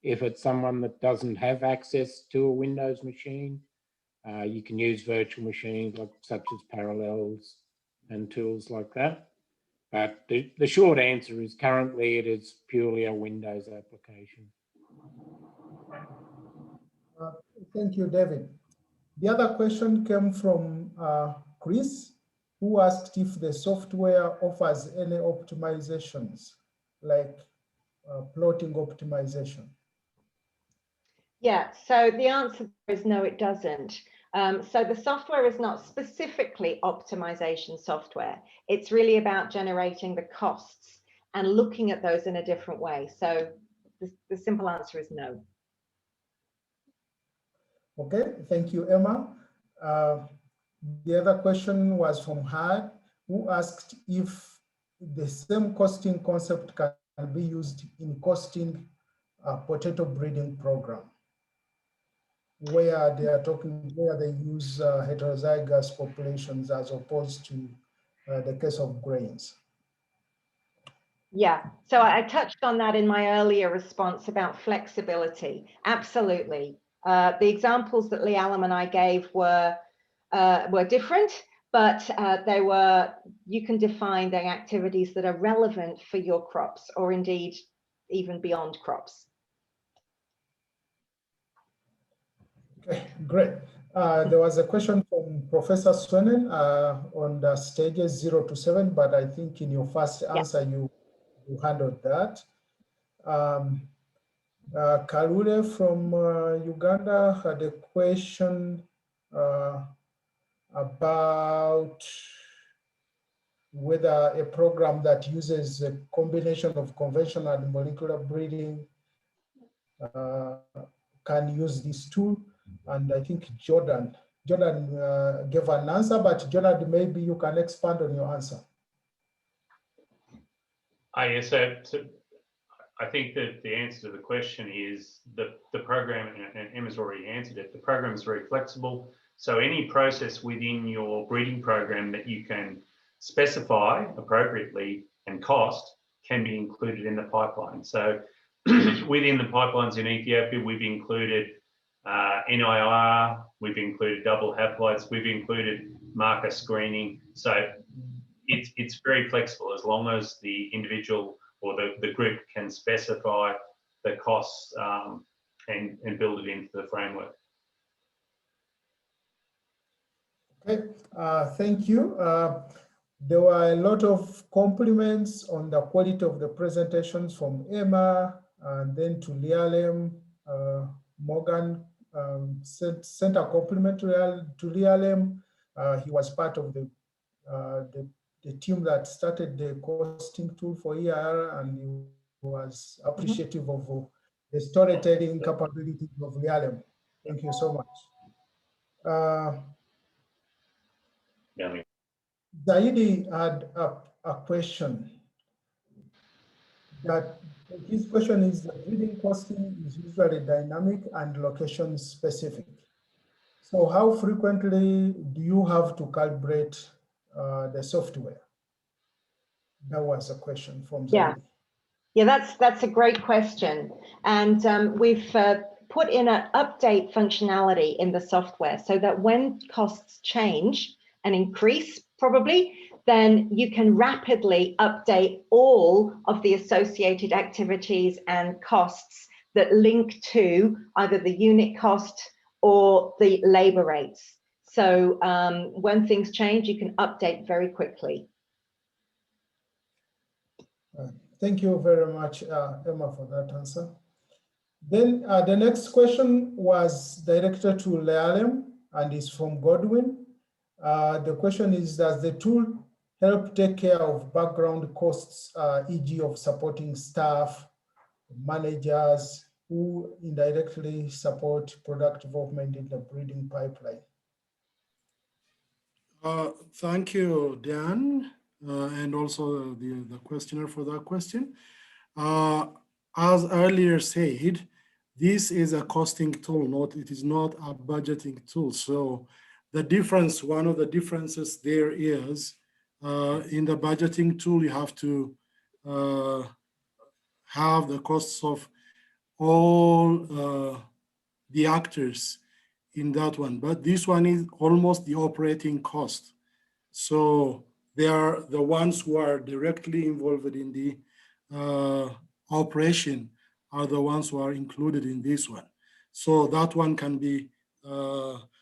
if it's someone that doesn't have access to a Windows machine. You can use virtual machines such as Parallels and tools like that. But the short answer is currently it is purely a Windows application. Thank you, David. The other question came from Chris, who asked if the software offers any optimizations, like plotting optimization. Yeah, so the answer is no, it doesn't. So the software is not specifically optimization software. It's really about generating the costs and looking at those in a different way. So the simple answer is no. Okay, thank you, Emma. The other question was from Had, who asked if the same costing concept can be used in costing a potato breeding program, where they use heterozygous populations as opposed to the case of grains. Yeah, so I touched on that in my earlier response about flexibility. Absolutely. The examples that Lee Allam and I gave were different, but you can define the activities that are relevant for your crops, or indeed even beyond crops. Okay, great. There was a question from Professor Swenen on the stages 0 to 7, but I think in your first answer, you handled that. Karule from Uganda had a question about whether a program that uses a combination of conventional and molecular breeding can use this tool. And I think Jordan gave an answer, but Jordan, maybe you can expand on your answer. Yes, so I think that the answer to the question is the program, and Emma's already answered it, the program is very flexible. So any process within your breeding program that you can specify appropriately and cost can be included in the pipeline. So within the pipelines in Ethiopia, we've included NIR, we've included double haploids, we've included marker screening. So it's very flexible as long as the individual or the group can specify the costs and build it into the framework. Okay, thank you. There were a lot of compliments on the quality of the presentations from Emma, and then to Lialem. Morgan sent a compliment to Lialem. He was part of the team that started the costing tool for EIR, and he was appreciative of the storytelling capabilities of Lialem. Thank you so much. Zaidi had a question. That his question is, the breeding costing is usually dynamic and location specific. So how frequently do you have to calibrate the software? That was a question from Zaidi. Yeah, that's a great question. And we've put in an update functionality in the software so that when costs change and increase probably, then you can rapidly update all of the associated activities and costs that link to either the unit cost or the labor rates. So when things change, you can update very quickly. Thank you very much, Emma, for that answer. Then the next question was directed to Lialem and is from Godwin. The question is, does the tool help take care of background costs, e.g. of supporting staff, managers who indirectly support product development in the breeding pipeline? Thank you, Dan, and also the questioner for that question. As earlier said, this is a costing tool, it is not a budgeting tool. So the difference, one of the differences there is, in the budgeting tool, you have to have the costs of all the actors in that one. But this one is almost the operating cost. So they are the ones who are directly involved in the operation are the ones who are included in this one. So that one can be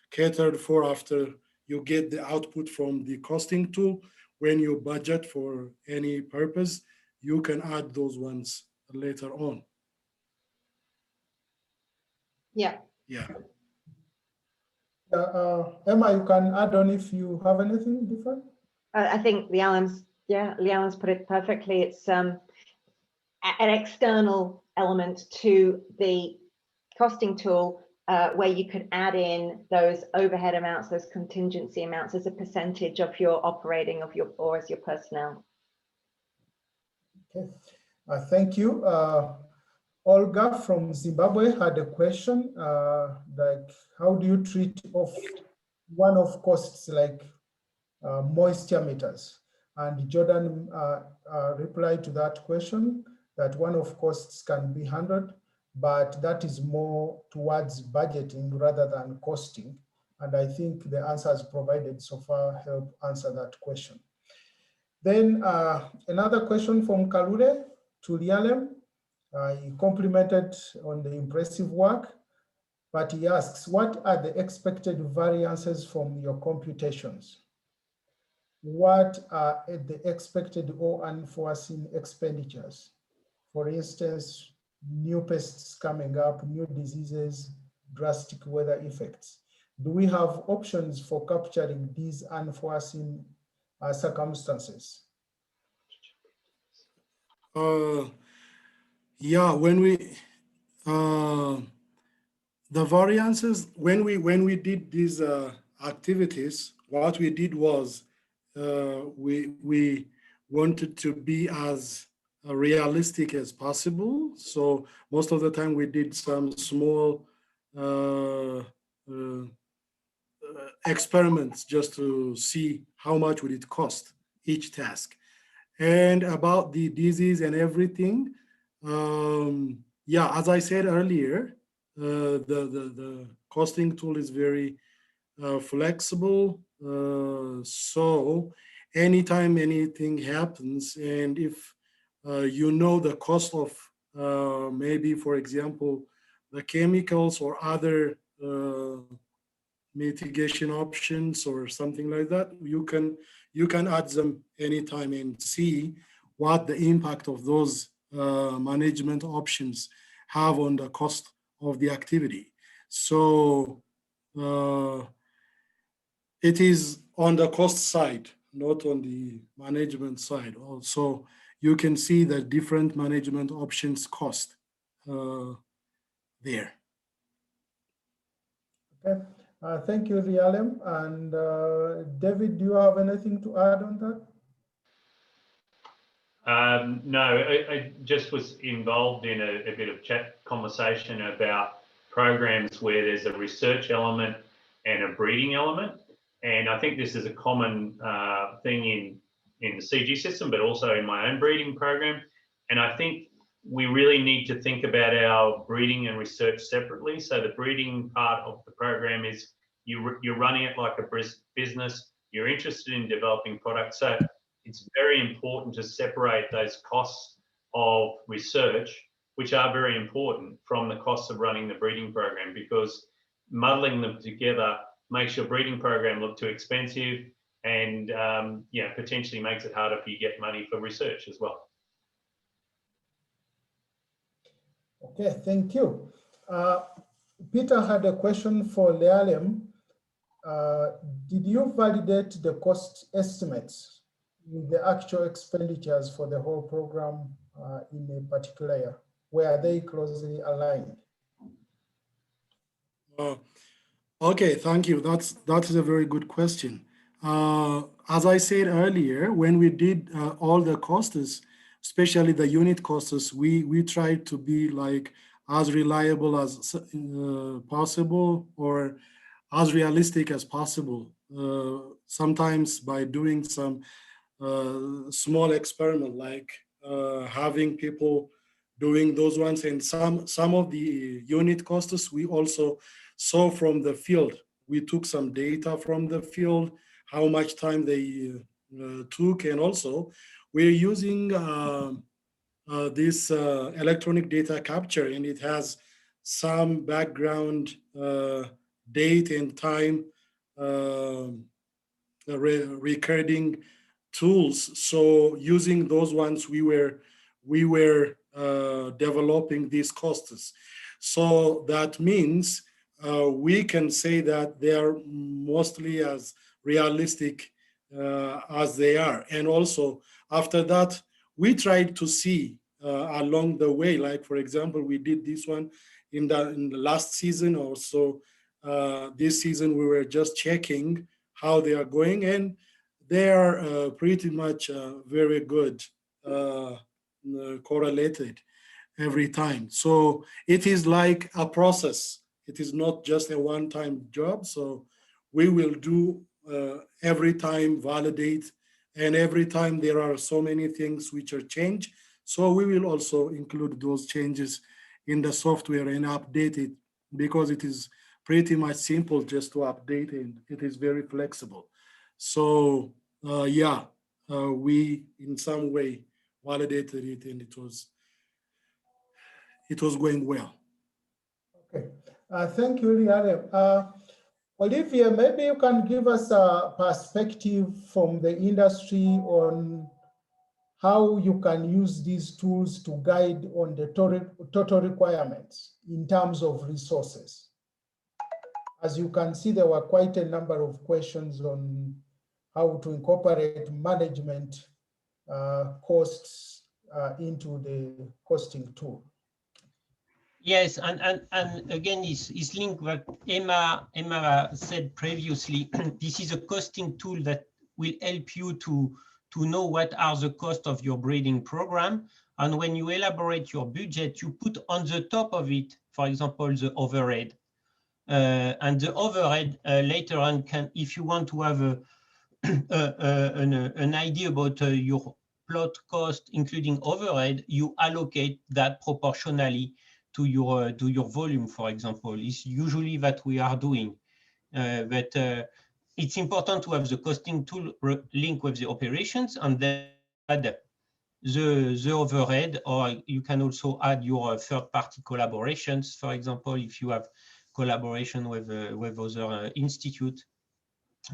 catered for after you get the output from the costing tool. When you budget for any purpose, you can add those ones later on. Yeah. Yeah. Emma, you can add on if you have anything different. I think Lialan's put it perfectly. It's an external element to the costing tool where you could add in those overhead amounts, those contingency amounts as a percentage of your operating or as your personnel. Okay, thank you. Olga from Zimbabwe had a question, like how do you treat one-off costs like moisture meters? And Jordan replied to that question that one-off costs can be 100, but that is more towards budgeting rather than costing. And I think the answers provided so far help answer that question. Then another question from Kalure to Lialem. He complimented on the impressive work, but he asks, what are the expected variances from your computations? What are the expected or unforeseen expenditures? For instance, new pests coming up, new diseases, drastic weather effects. Do we have options for capturing these unforeseen circumstances? Yeah, when we the variances, when we did these activities, what we did was we wanted to be as realistic as possible. So most of the time we did some small experiments just to see how much would it cost each task. And about the disease and everything, yeah, as I said earlier, the costing tool is very flexible. So anytime anything happens, and if you know the cost of maybe, for example, the chemicals or other mitigation options or something like that, you can add them anytime and see what the impact of those management options have on the cost of the activity. So it is on the cost side, not on the management side. Also, you can see the different management options cost there. Okay, thank you, Lialem. And David, do you have anything to add on that? No, I just was involved in a bit of chat conversation about programs where there's a research element and a breeding element. And I think this is a common thing in the CG system, but also in my own breeding program. And I think we really need to think about our breeding and research separately. So the breeding part of the program is you're running it like a business, you're interested in developing products. So it's very important to separate those costs of research, which are very important, from the costs of running the breeding program, because muddling them together makes your breeding program look too expensive and yeah, potentially makes it harder for you to get money for research as well. Okay, thank you. Peter had a question for Lialem. Did you validate the cost estimates with the actual expenditures for the whole program in a particular year? Were they closely aligned? Okay, thank you. That is a very good question. As I said earlier, when we did all the costs, especially the unit costs, we tried to be like as reliable as possible or as realistic as possible. Sometimes by doing some small experiment, like having people doing those ones, and some of the unit costs we also saw from the field. We took some data from the field, how much time they took, and also we're using this electronic data capture, and it has some background date and time recording tools. So using those ones, we were developing these costs. So that means we can say that they are mostly as realistic as they are. And also after that, we tried to see along the way, like for example, we did this one in the last season or so. This season we were just checking how they are going, and they are pretty much very good, correlated every time. So it is like a process. It is not just a one-time job. So we will do every time, validate, and every time there are so many things which are changed. So we will also include those changes in the software and update it, because it is pretty much simple just to update it. It is very flexible. So we in some way validated it, and it was going well. Okay, thank you, Liane. Olivia, maybe you can give us a perspective from the industry on how you can use these tools to guide on the total requirements in terms of resources. As you can see, there were quite a number of questions on how to incorporate management costs into the costing tool. Yes, and again, it's linked what Emma said previously. This is a costing tool that will help you to know what are the costs of your breeding program. And when you elaborate your budget, you put on the top of it, for example, the overhead. And the overhead later on can, if you want to have an idea about your plot cost, including overhead, you allocate that proportionally to your volume, for example. It's usually that we are doing. But it's important to have the costing tool linked with the operations, and then add the overhead, or you can also add your third-party collaborations, for example, if you have collaboration with other institutes.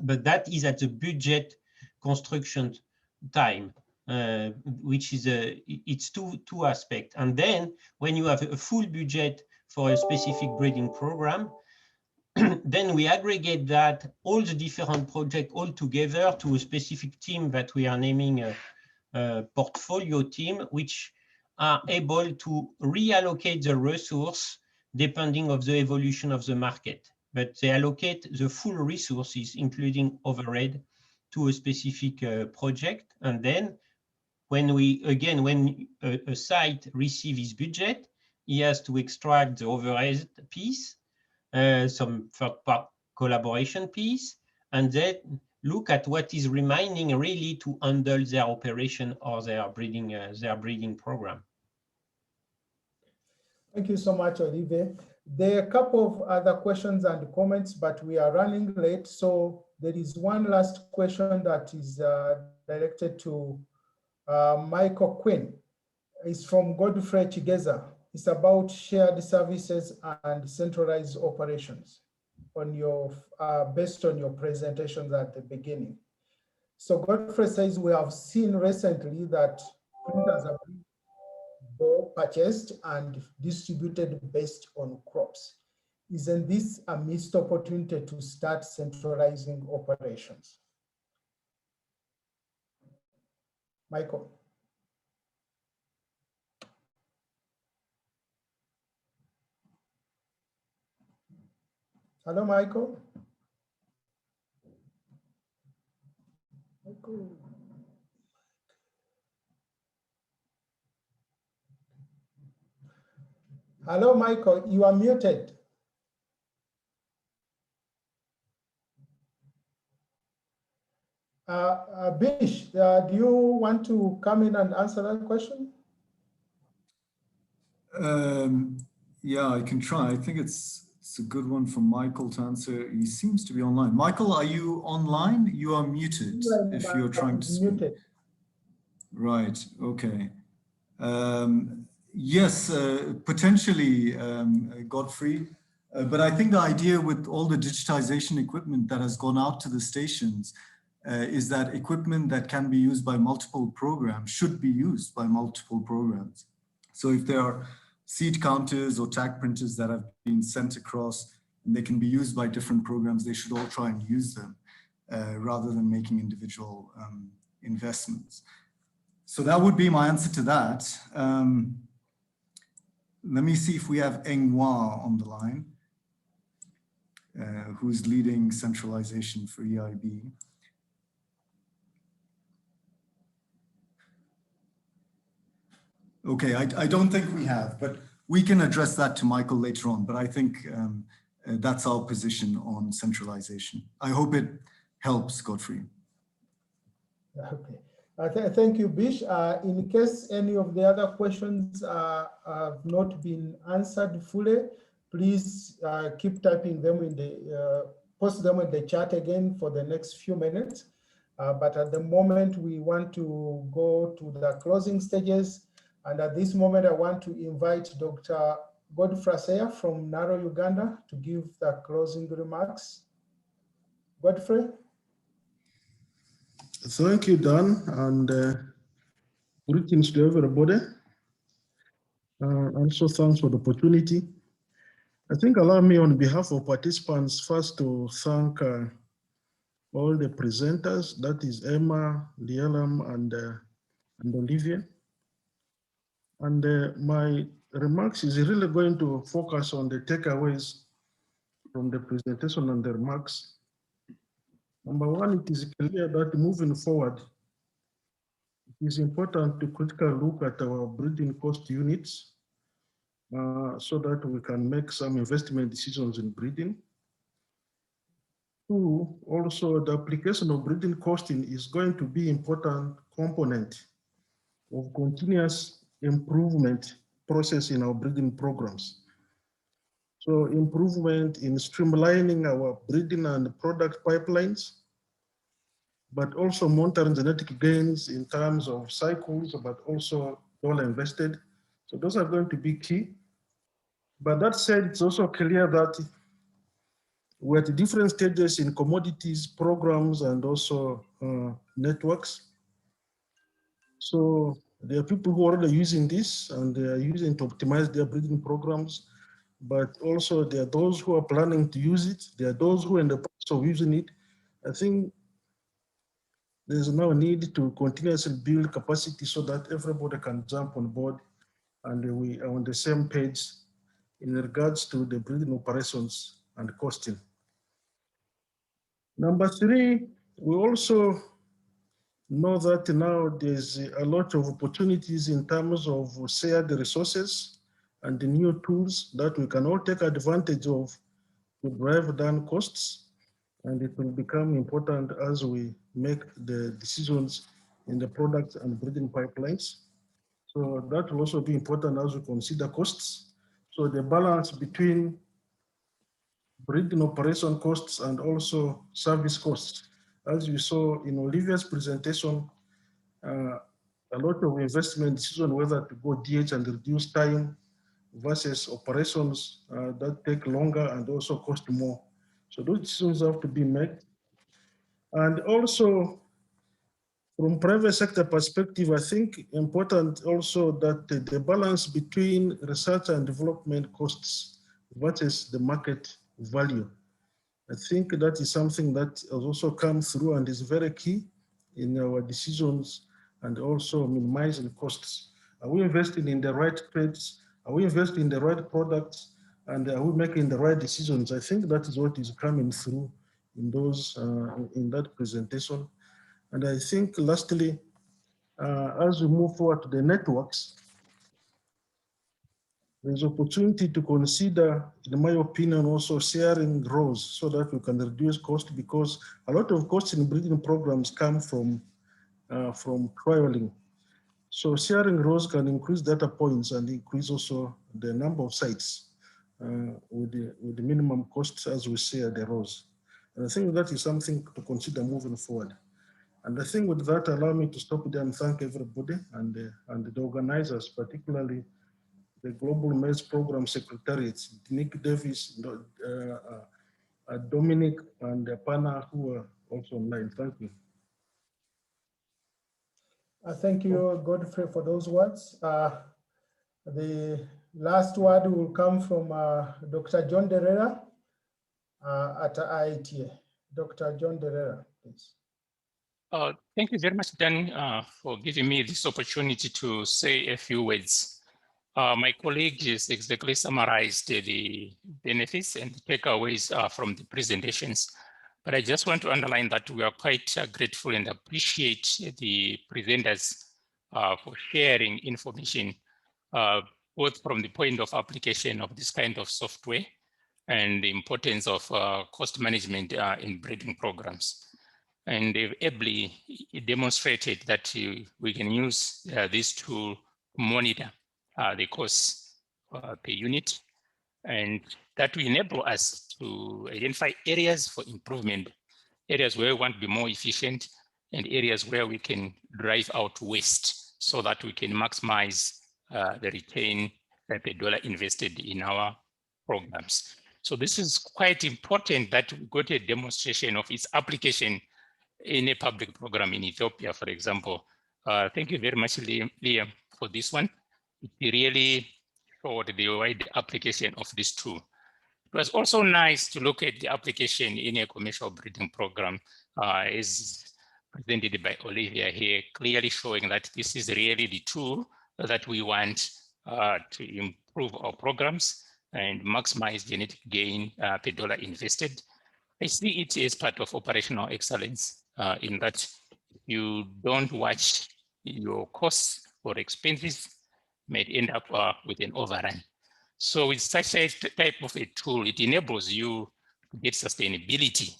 But that is at the budget construction time. Which is it's two aspects. And then when you have a full budget for a specific breeding program, then we aggregate that, all the different projects all together to a specific team that we are naming a portfolio team, which are able to reallocate the resource depending of the evolution of the market. But they allocate the full resources, including overhead, to a specific project. And then when a site receives his budget, he has to extract the overhead piece, some third-party collaboration piece, and then look at what is remaining really to handle their operation or their breeding program. Thank you so much, Olivier. There are a couple of other questions and comments, but we are running late. So there is one last question that is directed to Michael Quinn. It's from Godfrey Chigeza. It's about shared services and centralized operations on your based on your presentations at the beginning. So Godfrey says, we have seen recently that printers are being purchased and distributed based on crops. Isn't this a missed opportunity to start centralizing operations? Michael. Hello, Michael. Michael. Hello, Michael, you are muted. Bish, do you want to come in and answer that question? Yeah, I can try. I think it's It's a good one for Michael to answer. He seems to be online. Michael, are you online? You are muted if you're trying to speak. Muted. Right, okay. Yes, potentially, Godfrey, but I think the idea with all the digitization equipment that has gone out to the stations is that equipment that can be used by multiple programs should be used by multiple programs. So if there are seat counters or tag printers that have been sent across and they can be used by different programs, they should all try and use them rather than making individual investments. So that would be my answer to that. Let me see if we have Enghua on the line, who's leading centralization for EIB. Okay, I don't think we have, but we can address that to Michael later on. But I think that's our position on centralization. I hope it helps, Godfrey. Okay. Thank you, Bish. In case any of the other questions have not been answered fully, please keep typing them in the, post them in the chat again for the next few minutes. But at the moment, we want to go to the closing stages. And at this moment, I want to invite Dr. Godfrey Seya from Naro, Uganda, to give the closing remarks. Godfrey? Thank you, Dan, and greetings to everybody. Also, thanks for the opportunity. I think allow me on behalf of participants first to thank all the presenters, that is Emma, Lielam, and Olivia. And my remarks is really going to focus on the takeaways from the presentation and the remarks. Number one, it is clear that moving forward, it is important to critically look at our breeding cost units so that we can make some investment decisions in breeding. Two, also the application of breeding costing is going to be an important component of continuous improvement process in our breeding programs. So improvement in streamlining our breeding and product pipelines, but also monitoring genetic gains in terms of cycles, but also dollar invested. So those are going to be key. But that said, it's also clear that we're at different stages in commodities, programs, and also networks. So there are people who are already using this and they are using to optimize their breeding programs, but also there are those who are planning to use it. There are those who are in the process of using it. I think there's now a need to continuously build capacity so that everybody can jump on board and we are on the same page in regards to the breeding operations and costing. Number three, we also know that now there's a lot of opportunities in terms of shared resources and the new tools that we can all take advantage of to drive down costs. And it will become important as we make the decisions in the product and breeding pipelines. So that will also be important as we consider costs. So the balance between breeding operation costs and also service costs. As you saw in Olivia's presentation, a lot of investment decision whether to go DH and reduce time versus operations that take longer and also cost more. So those decisions have to be made. And also from private sector perspective, I think important also that the balance between research and development costs versus the market value. I think that is something that has also come through and is very key in our decisions and also minimizing costs. Are we investing in the right trades? Are we investing in the right products? And are we making the right decisions? I think that is what is coming through in those in that presentation. And I think lastly, as we move forward to the networks, there's opportunity to consider, in my opinion, also sharing roles so that we can reduce cost, because a lot of costs in breeding programs come from trialing. So sharing roles can increase data points and increase also the number of sites. with the minimum costs, as we say at the ROS. And I think that is something to consider moving forward. And I think with that, allow me to stop there and thank everybody and the organizers, particularly the Global Maize Program Secretariats, Nick Davis, Dominic, and Pana, who are also online. Thank you. Thank you, Godfrey, for those words. The last word will come from Dr. John Derera at IITA. Dr. John Derera, please. Thank you very much, Dan, for giving me this opportunity to say a few words. My colleague has exactly summarized the benefits and takeaways from the presentations. But I just want to underline that we are quite grateful and appreciate the presenters for sharing information, both from the point of application of this kind of software and the importance of cost management in breeding programs. And they've ably demonstrated that we can use this tool to monitor the costs per unit, and that will enable us to identify areas for improvement, areas where we want to be more efficient, and areas where we can drive out waste so that we can maximize the return per dollar invested in our programs. So this is quite important that we got a demonstration of its application in a public program in Ethiopia, for example. Thank you very much, Liam, for this one. It really showed the wide application of this tool. It was also nice to look at the application in a commercial breeding program, as presented by Olivia here, clearly showing that this is really the tool that we want to improve our programs and maximize genetic gain per dollar invested. I see it as part of operational excellence in that you don't watch your costs or expenses may end up with an overrun. So with such a type of a tool, it enables you to get sustainability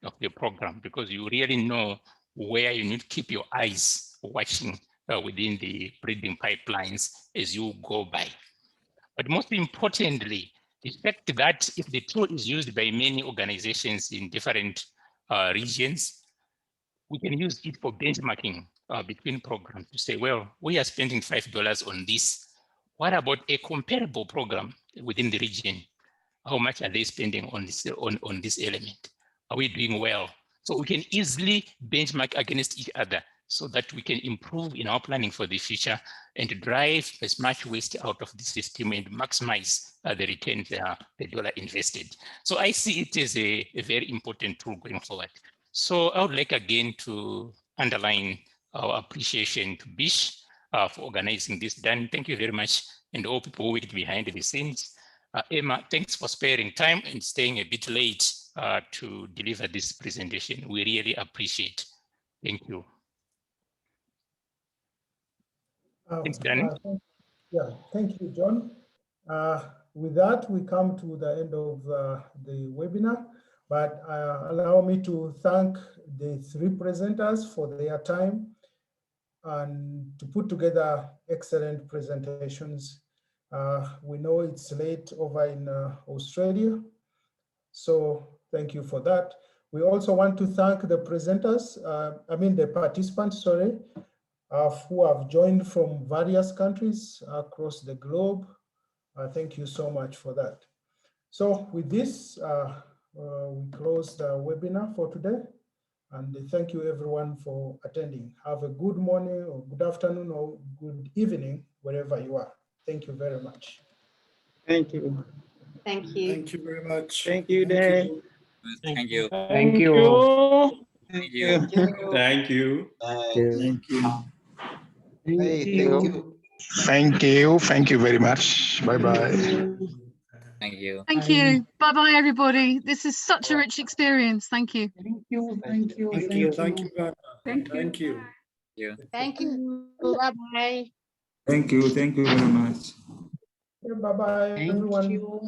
of the program because you really know where you need to keep your eyes watching within the breeding pipelines as you go by. But most importantly, the fact that if the tool is used by many organizations in different regions, we can use it for benchmarking between programs to say, well, we are spending $5 on this. What about a comparable program within the region? How much are they spending on this element? Are we doing well? So we can easily benchmark against each other so that we can improve in our planning for the future and drive as much waste out of the system and maximize the returns per dollar invested. So I see it as a very important tool going forward. So I would like again to underline our appreciation to Bish for organizing this. Dan, thank you very much. And all people who worked behind the scenes. Emma, thanks for sparing time and staying a bit late to deliver this presentation. We really appreciate. Thank you. Thanks, Dan. Yeah, thank you, John. With that, we come to the end of the webinar, but allow me to thank the three presenters for their time and to put together excellent presentations. We know it's late over in Australia, so thank you for that. We also want to thank the presenters, the participants, sorry, who have joined from various countries across the globe. Thank you so much for that. So with this, we close the webinar for today. And thank you everyone for attending. Have a good morning or good afternoon or good evening, wherever you are. Thank you very much. Thank you. Thank you. Thank you very much. Thank you, Dan. Thank you. Thank you. Thank you. Thank you. Thank you. Thank you. Thank you. Thank you very much. Bye-bye. Thank you. Thank you. Bye-bye, everybody. This is such a rich experience. Thank you. Thank you. Thank you. Thank you. Thank you. Thank you. Thank you. Bye-bye. Thank you. Thank you very much. Bye-bye, everyone. You.